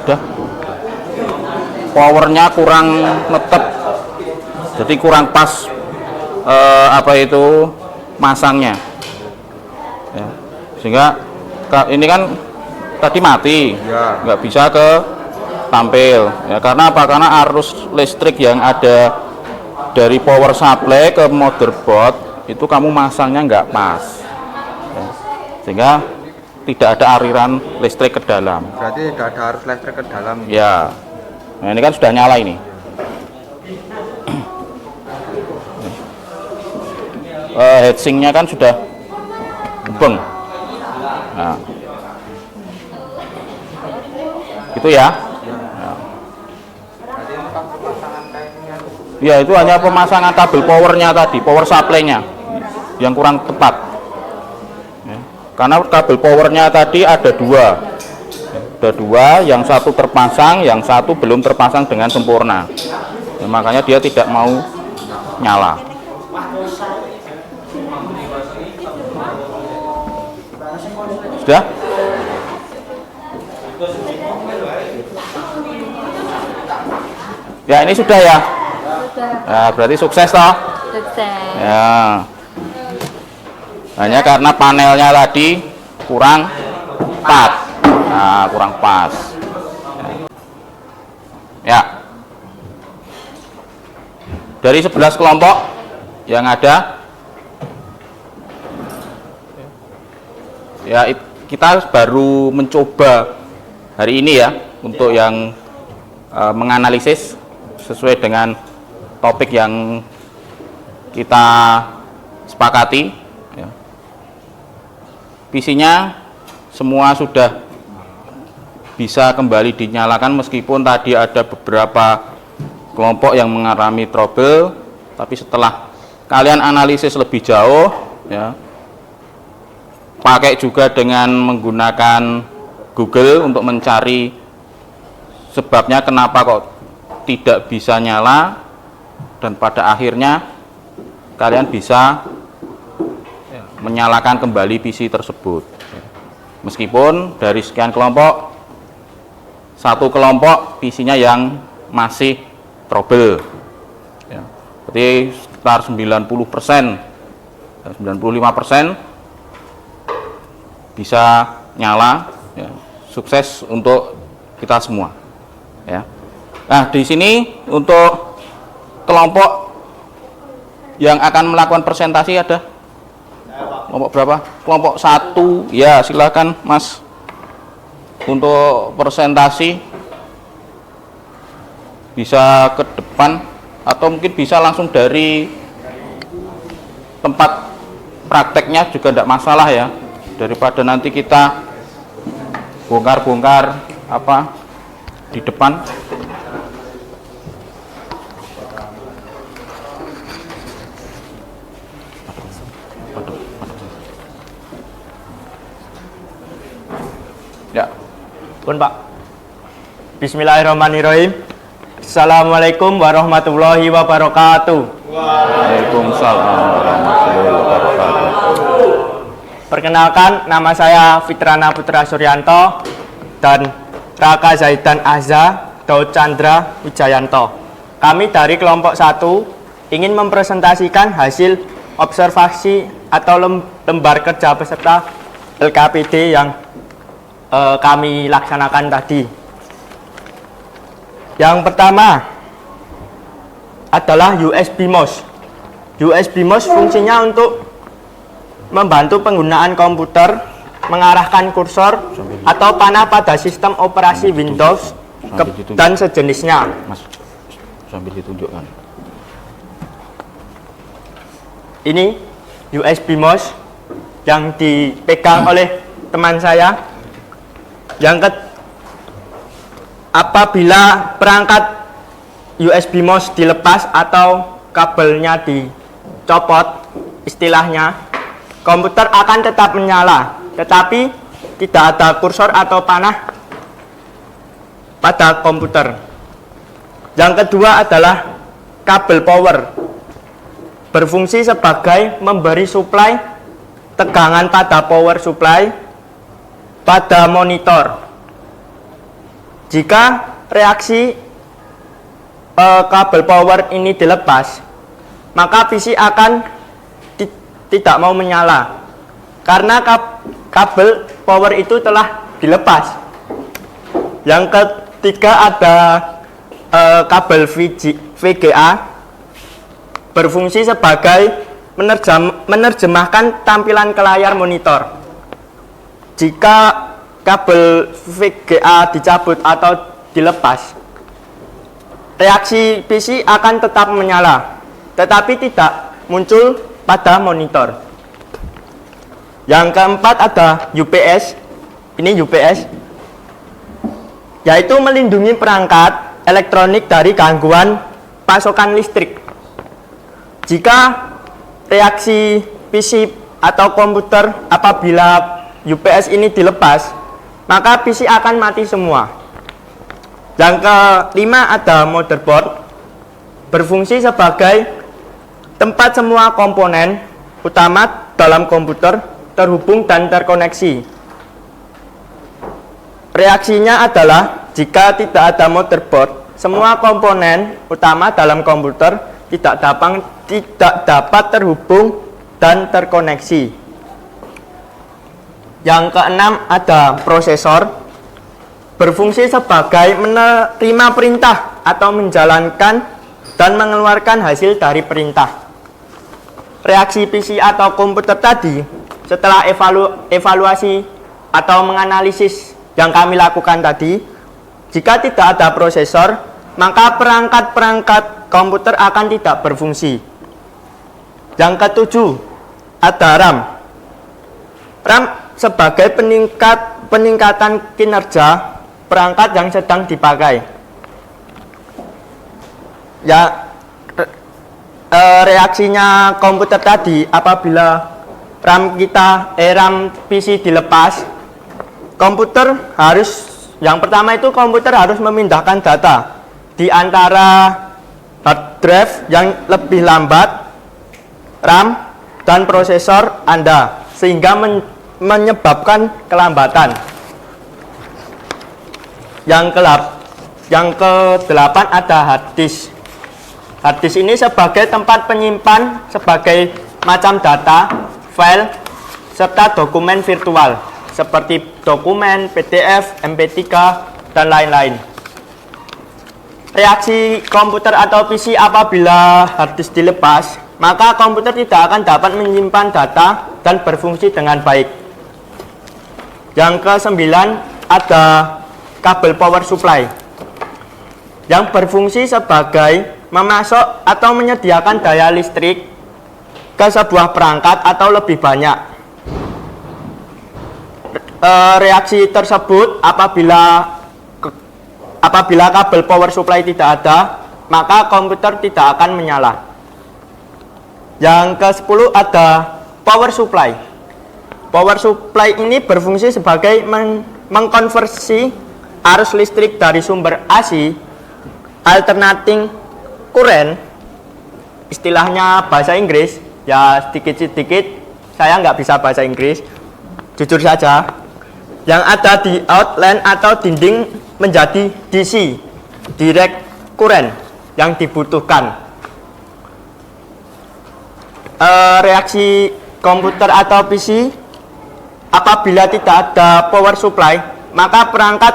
[SPEAKER 1] Udah, powernya kurang netep, jadi kurang pas apa itu masangnya ya. Sehingga ini kan tadi mati
[SPEAKER 4] Ya.
[SPEAKER 1] nggak bisa ke tampil ya, karena apa? Karena arus listrik yang ada dari power supply ke motherboard itu kamu masangnya nggak pas ya. Sehingga tidak ada aliran listrik ke dalam.
[SPEAKER 4] Berarti tidak ada arus listrik ke dalam.
[SPEAKER 1] Ya, nah ini kan sudah nyala ini. Heatsinknya kan sudah beng. Nah, itu ya. Ya, itu hanya pemasangan kabel powernya tadi, power supply-nya yang kurang tepat. Ya. Karena kabel powernya tadi ada dua, yang satu terpasang, yang satu belum terpasang dengan sempurna. Ya, makanya dia tidak mau nyala. Sudah? Ya, ini sudah ya. Nah, berarti sukses toh?
[SPEAKER 5] Sukses.
[SPEAKER 1] Ya. Hanya karena panelnya tadi kurang pas. Nah, kurang pas. Ya. Dari 11 kelompok yang ada, ya kita baru mencoba hari ini ya untuk yang menganalisis sesuai dengan topik yang kita sepakati, ya. PC-nya semua sudah bisa kembali dinyalakan meskipun tadi ada beberapa kelompok yang mengalami trouble, tapi setelah kalian analisis lebih jauh, ya, pakai juga dengan menggunakan Google untuk mencari sebabnya kenapa kok tidak bisa nyala, dan pada akhirnya kalian bisa menyalakan kembali PC tersebut. Meskipun dari sekian kelompok, satu kelompok PC-nya yang masih trouble, ya, berarti sekitar 90%, 95% bisa nyala, ya. Sukses untuk kita semua, ya. Nah, di sini untuk kelompok yang akan melakukan presentasi ada kelompok berapa? Kelompok 1, ya, silakan Mas untuk presentasi, bisa ke depan atau mungkin bisa langsung dari tempat prakteknya juga tidak masalah, ya, daripada nanti kita bongkar-bongkar apa di depan. Ya.
[SPEAKER 7] Pun Pak. Bismillahirrahmanirrahim. Assalamualaikum warahmatullahi wabarakatuh.
[SPEAKER 1] Waalaikumsalam warahmatullahi wabarakatuh.
[SPEAKER 7] Perkenalkan, nama saya Fitrana Putra Suryanto dan Raka Zaidan Azza Daud Chandra Wijayanto. Kami dari kelompok 1 ingin mempresentasikan hasil observasi atau lembar kerja peserta LKPD yang kami laksanakan tadi. Yang pertama adalah USB MOS. USB MOS fungsinya untuk membantu penggunaan komputer mengarahkan kursor atau panah pada sistem operasi Windows dan sejenisnya.
[SPEAKER 1] Mas, sambil ditunjukkan.
[SPEAKER 7] Ini USB MOS yang dipegang oleh teman saya. Apabila perangkat USB MOS dilepas atau kabelnya dicopot, istilahnya, komputer akan tetap menyala, tetapi tidak ada kursor atau panah pada komputer. Yang kedua adalah kabel power, berfungsi sebagai memberi suplai tegangan pada power supply pada monitor. Jika reaksi kabel power ini dilepas, maka PC akan tidak mau menyala karena kabel power itu telah dilepas. Yang ketiga ada kabel VGA, berfungsi sebagai menerjemahkan tampilan ke layar monitor. Jika kabel VGA dicabut atau dilepas, reaksi PC akan tetap menyala, tetapi tidak muncul pada monitor. Yang keempat ada UPS. Ini UPS, yaitu melindungi perangkat elektronik dari gangguan pasokan listrik. Jika reaksi PC atau komputer apabila UPS ini dilepas, maka PC akan mati semua. Yang kelima ada motherboard, berfungsi sebagai tempat semua komponen utama dalam komputer terhubung dan terkoneksi. Reaksinya adalah jika tidak ada motherboard, semua komponen utama dalam komputer tidak dapat terhubung dan terkoneksi. Yang keenam ada prosesor, berfungsi sebagai menerima perintah atau menjalankan dan mengeluarkan hasil dari perintah. Reaksi PC atau komputer tadi setelah evaluasi atau menganalisis yang kami lakukan tadi, jika tidak ada prosesor, maka perangkat-perangkat komputer akan tidak berfungsi. Yang ketujuh, ada RAM. RAM sebagai peningkatan kinerja perangkat yang sedang dipakai. Ya, reaksinya komputer tadi apabila RAM PC dilepas, komputer harus, yang pertama itu komputer harus memindahkan data di antara hard drive yang lebih lambat, RAM dan prosesor Anda, sehingga menyebabkan kelambatan. Yang ke-8 ada hard disk. Hard disk ini sebagai tempat penyimpan sebagai macam data, file, serta dokumen virtual seperti dokumen, PDF, MP3, dan lain-lain. Reaksi komputer atau PC apabila hard disk dilepas, maka komputer tidak akan dapat menyimpan data dan berfungsi dengan baik. Yang ke-9 ada kabel power supply yang berfungsi sebagai memasok atau menyediakan daya listrik ke sebuah perangkat atau lebih banyak. Reaksi tersebut apabila kabel power supply tidak ada, maka komputer tidak akan menyala. Yang ke-10 ada power supply. Power supply ini berfungsi sebagai mengkonversi arus listrik dari sumber AC alternating current, istilahnya bahasa Inggris, ya sedikit-sedikit saya nggak bisa bahasa Inggris, jujur saja, yang ada di outline atau dinding menjadi DC, direct current, yang dibutuhkan. Reaksi komputer atau PC apabila tidak ada power supply, maka perangkat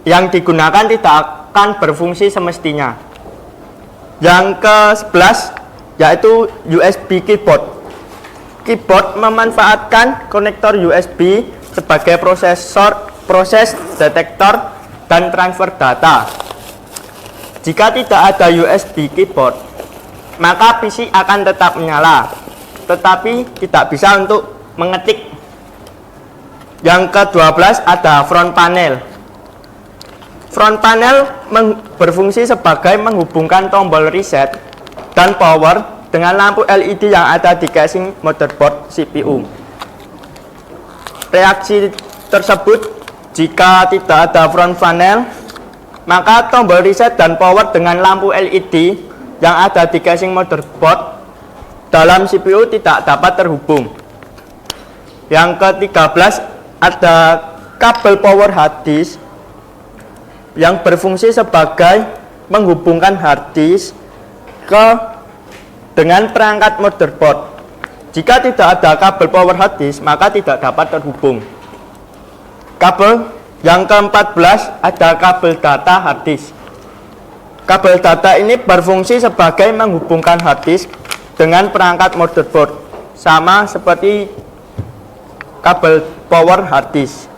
[SPEAKER 7] yang digunakan tidak akan berfungsi semestinya. Yang ke-11 yaitu USB keyboard. Keyboard memanfaatkan konektor USB sebagai proses detektor dan transfer data. Jika tidak ada USB keyboard, maka PC akan tetap menyala, tetapi tidak bisa untuk mengetik. Yang ke-12 ada front panel. Front panel berfungsi sebagai menghubungkan tombol reset dan power dengan lampu LED yang ada di casing motherboard CPU. Reaksi tersebut, jika tidak ada front panel, maka tombol reset dan power dengan lampu LED yang ada di casing motherboard dalam CPU tidak dapat terhubung. Yang ke-13 ada kabel power hard disk yang berfungsi sebagai menghubungkan hard disk dengan perangkat motherboard. Jika tidak ada kabel power hard disk, maka tidak dapat terhubung. Kabel yang ke-14 ada kabel data hard disk. Kabel data ini berfungsi sebagai menghubungkan hard disk dengan perangkat motherboard, sama seperti kabel power hard disk.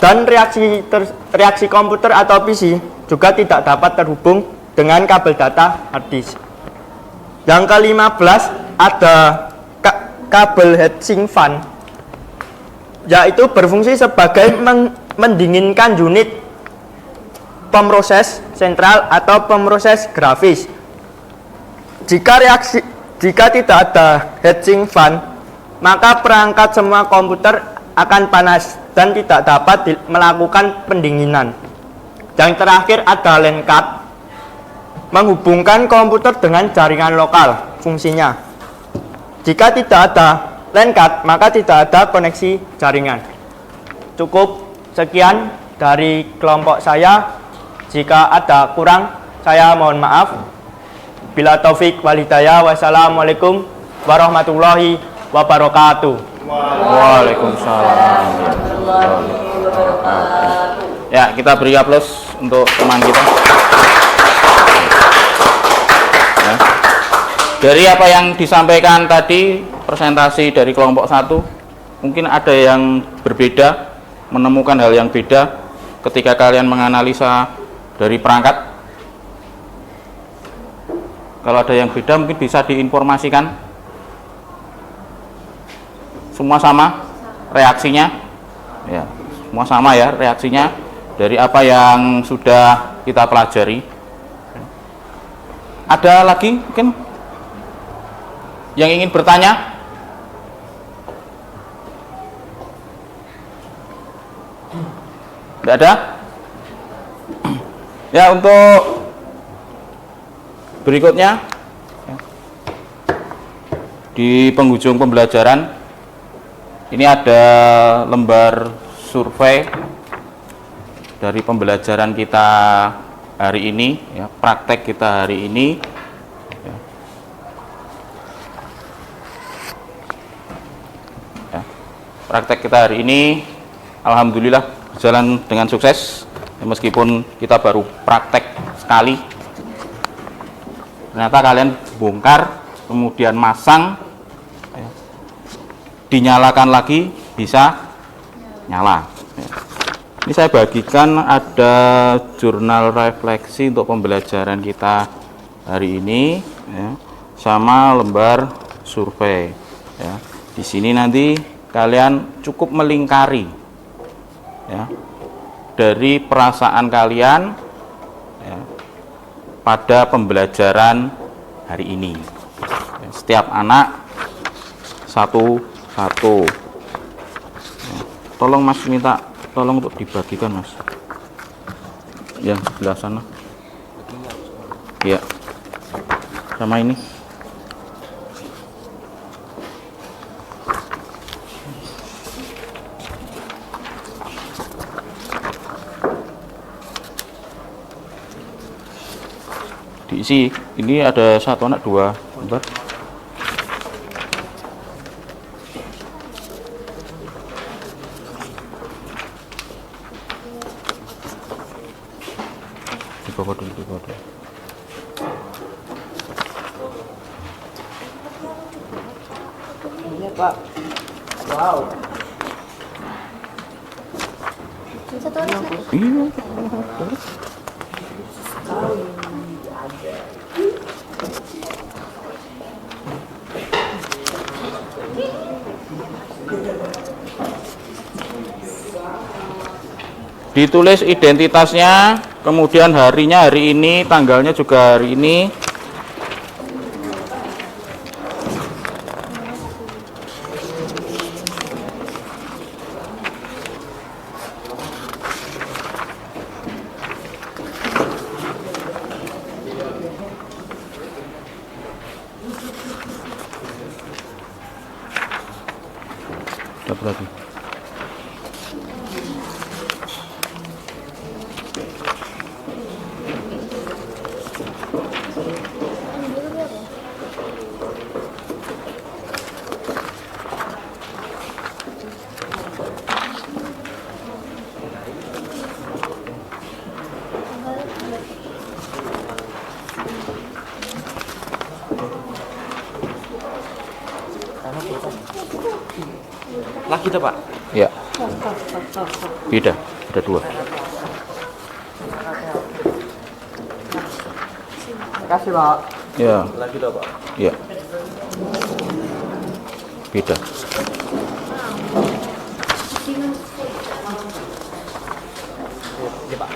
[SPEAKER 7] Dan reaksi komputer atau PC juga tidak dapat terhubung dengan kabel data hard disk. Yang ke-15 ada kabel heatsink fan, yaitu berfungsi sebagai mendinginkan unit pemroses sentral atau pemroses grafis. Jika tidak ada heatsink fan, maka perangkat semua komputer akan panas dan tidak dapat melakukan pendinginan. Yang terakhir ada LAN card, menghubungkan komputer dengan jaringan lokal fungsinya. Jika tidak ada LAN card, maka tidak ada koneksi jaringan. Cukup sekian dari kelompok saya. Jika ada kurang, saya mohon maaf. Bila taufik wal hidayah, wassalamualaikum warahmatullahi wabarakatuh.
[SPEAKER 1] Waalaikumsalam. Ya, kita beri aplaus untuk teman kita. Ya. Dari apa yang disampaikan tadi, presentasi dari kelompok 1, mungkin ada yang berbeda, menemukan hal yang beda ketika kalian menganalisa dari perangkat. Kalau ada yang beda mungkin bisa diinformasikan. Semua sama reaksinya? Ya, semua sama ya reaksinya dari apa yang sudah kita pelajari. Ada lagi mungkin yang ingin bertanya? Tidak ada? Ya, untuk berikutnya di penghujung pembelajaran ini ada lembar survei dari pembelajaran kita hari ini, ya, praktek kita hari ini. Ya. Ya, praktek kita hari ini, alhamdulillah berjalan dengan sukses. Ya, meskipun kita baru praktek sekali, ternyata kalian bongkar, kemudian masang, ya, dinyalakan lagi, bisa nyala. Ya. Ini saya bagikan ada jurnal refleksi untuk pembelajaran kita hari ini, ya, sama lembar survei. Ya. Di sini nanti kalian cukup melingkari, ya, dari perasaan kalian, ya, pada pembelajaran hari ini. Ya, setiap anak satu-satu. Ya, tolong Mas minta tolong untuk dibagikan Mas. Yang sebelah sana. Ya. Sama ini. Diisi. Ini ada satu anak dua. Bentar. Dibawa dulu, dibawa dulu.
[SPEAKER 8] Iya Pak. Wow.
[SPEAKER 5] Satu orang.
[SPEAKER 1] Iya. Ditulis identitasnya, kemudian harinya hari ini, tanggalnya juga hari ini. Satu lagi.
[SPEAKER 2] Lagi tuh Pak.
[SPEAKER 1] Ya. Beda, ada dua.
[SPEAKER 8] Kasih Pak.
[SPEAKER 1] Ya.
[SPEAKER 2] Lagi tuh Pak.
[SPEAKER 1] Ya. Beda.
[SPEAKER 2] Iya Pak.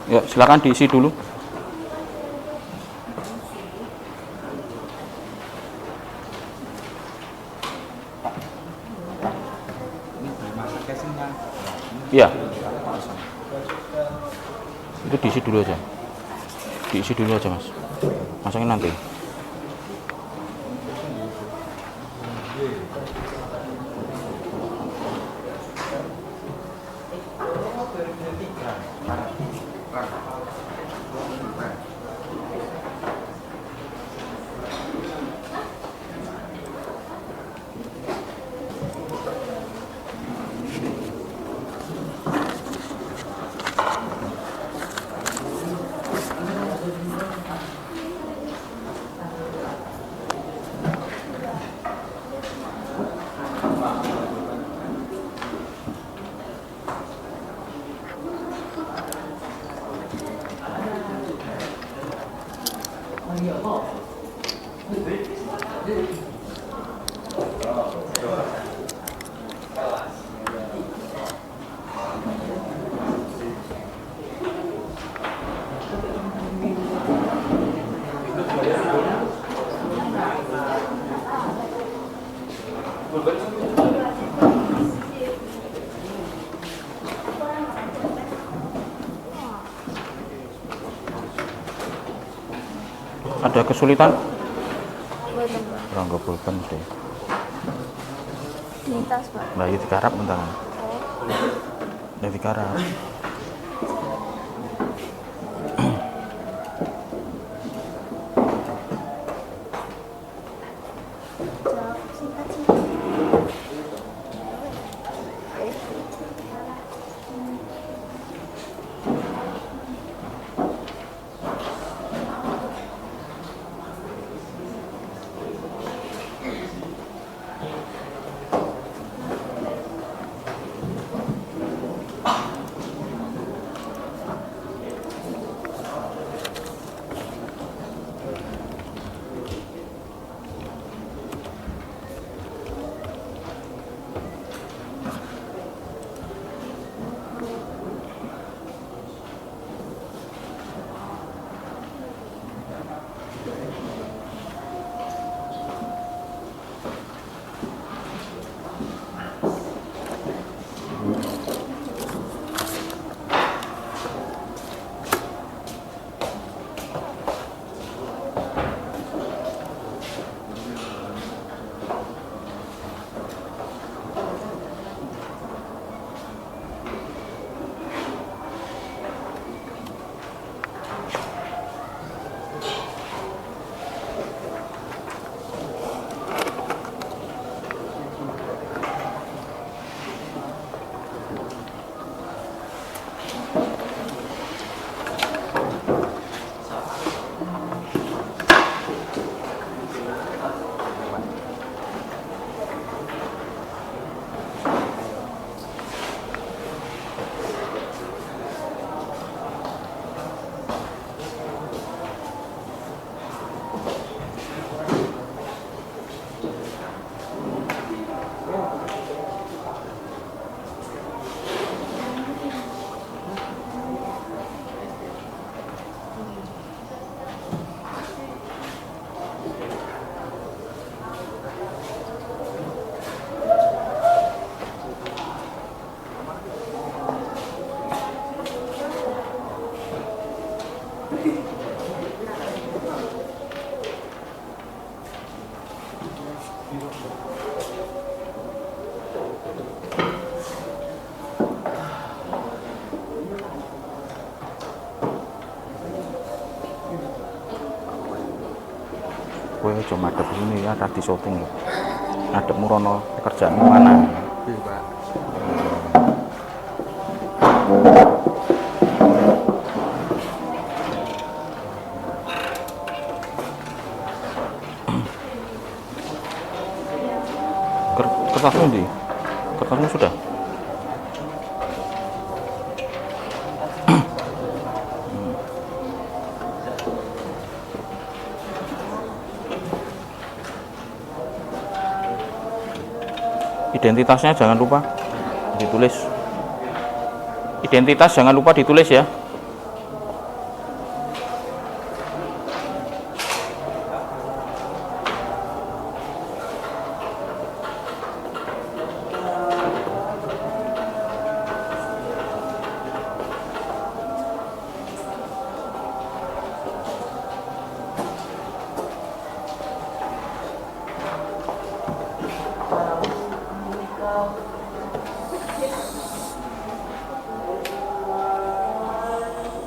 [SPEAKER 1] Ya, silakan diisi dulu. Iya. Itu diisi dulu aja. Diisi dulu aja, Mas. Masangin nanti. Ada kesulitan?
[SPEAKER 5] Boten, Pak.
[SPEAKER 1] Rangga pulpen deh.
[SPEAKER 5] Ini tas, Pak.
[SPEAKER 1] Nah, ya digarap bentar. Ya digarap. Kowe aja madhep ini ya, tadi syuting lho. Adepmu rono kerjaanmu mana?
[SPEAKER 6] Iya, Pak.
[SPEAKER 1] Kertasmu di? Kertasmu sudah? Identitasnya jangan lupa ditulis. Identitas jangan lupa ditulis ya.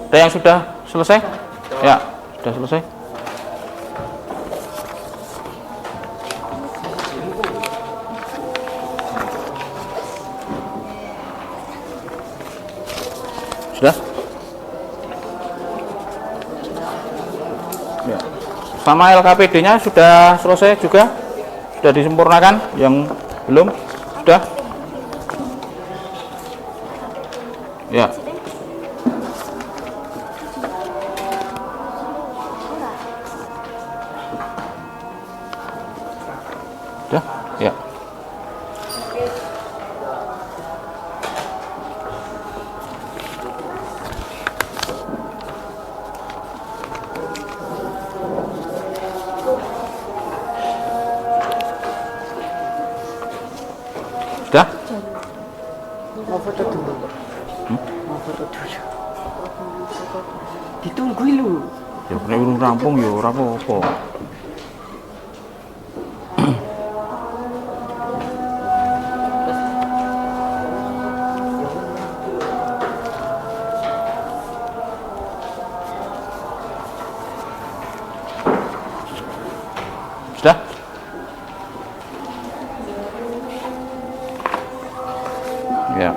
[SPEAKER 1] Ada yang sudah selesai? Ya, sudah selesai. Sudah? Ya. Sama LKPD-nya sudah selesai juga? Sudah disempurnakan? Yang belum? Sudah? Ya. Sudah? Ya. Sudah?
[SPEAKER 8] Mau foto dulu. Mau foto dulu. Ditunggu lu.
[SPEAKER 1] Ya nek urung rampung ya ora apa-apa. Sudah? Ya.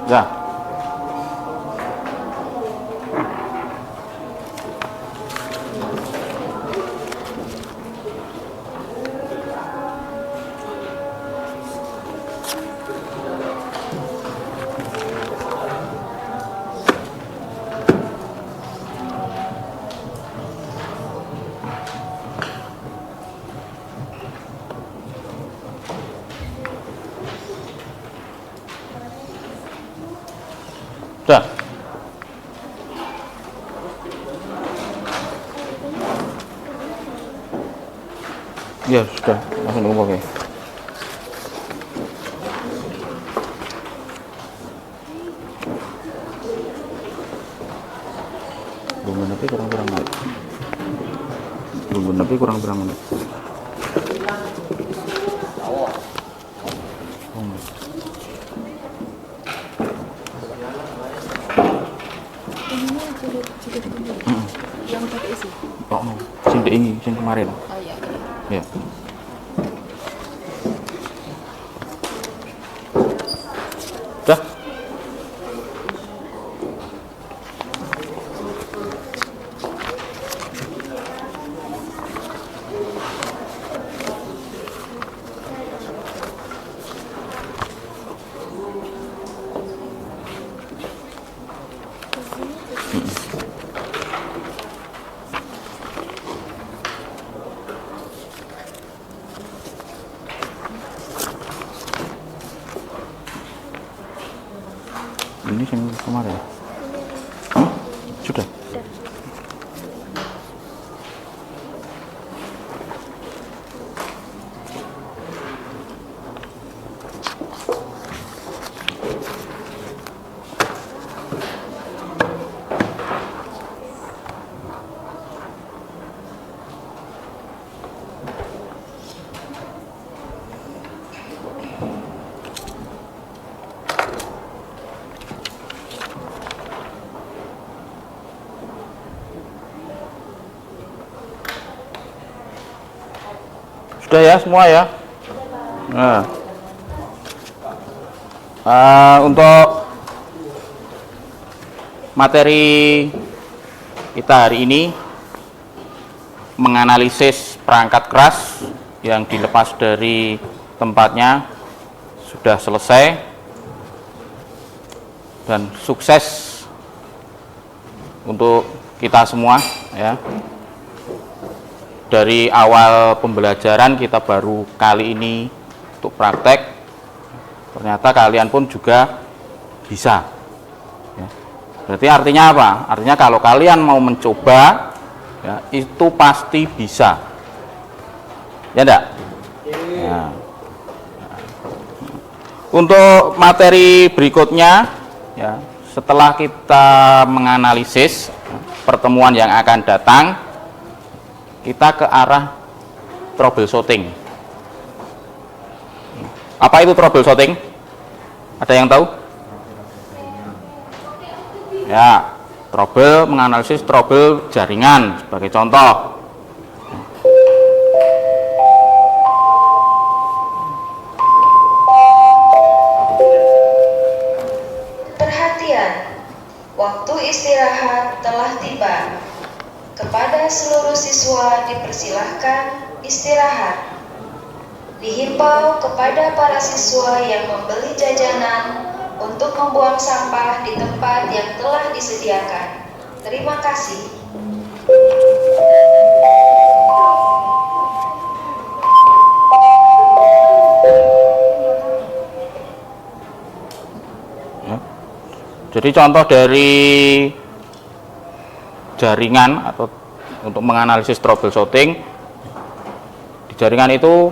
[SPEAKER 1] Ya. Sudah. Ya sudah, langsung nunggu pakai. Belum tapi kurang menit. Belum tapi kurang menit.
[SPEAKER 5] Yang pakai isi.
[SPEAKER 1] Oh, sing ini, sing kemarin.
[SPEAKER 5] Oh iya.
[SPEAKER 1] Ya. Sudah. Ini yang kemarin. Sudah. Sudah ya semua ya. Nah, untuk materi kita hari ini menganalisis perangkat keras yang dilepas dari tempatnya sudah selesai dan sukses untuk kita semua ya. Dari awal pembelajaran kita baru kali ini untuk praktek, ternyata kalian pun juga bisa ya. Berarti artinya apa? Artinya kalau kalian mau mencoba ya, itu pasti bisa ya enggak? Nah. Untuk materi berikutnya ya, setelah kita menganalisis pertemuan yang akan datang, kita ke arah troubleshooting. Apa itu troubleshooting? Ada yang tahu? Ya, menganalisis trouble jaringan sebagai contoh.
[SPEAKER 3] Perhatian, waktu istirahat telah tiba. Kepada seluruh siswa dipersilahkan istirahat. Dihimbau kepada para siswa yang membeli jajanan untuk membuang sampah di tempat yang telah disediakan. Terima kasih.
[SPEAKER 1] Jadi contoh dari jaringan atau untuk menganalisis troubleshooting di jaringan itu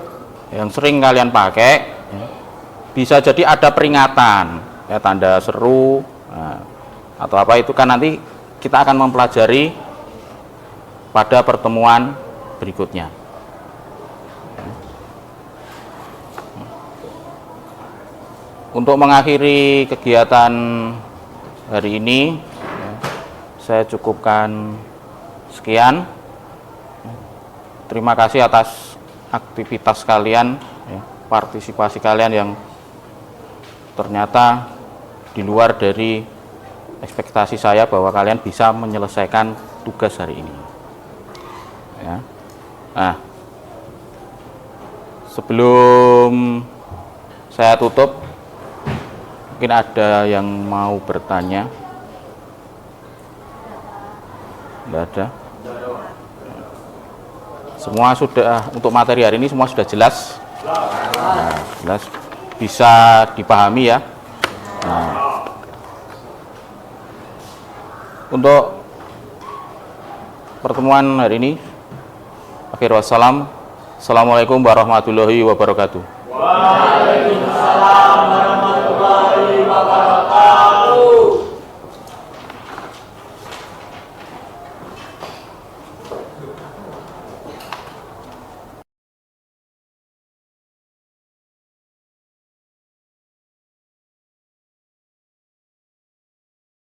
[SPEAKER 1] yang sering kalian pakai ya, bisa jadi ada peringatan ya, tanda seru atau apa itu kan nanti kita akan mempelajari pada pertemuan berikutnya. Untuk mengakhiri kegiatan hari ini saya cukupkan sekian. Terima kasih atas aktivitas kalian, partisipasi kalian yang ternyata di luar dari ekspektasi saya bahwa kalian bisa menyelesaikan tugas hari ini. Ya. Nah, sebelum saya tutup, mungkin ada yang mau bertanya? Tidak ada. Semua sudah, untuk materi hari ini semua sudah jelas. Nah, jelas, bisa dipahami ya. Nah, untuk pertemuan hari ini, akhirul wassalam. Assalamualaikum warahmatullahi wabarakatuh.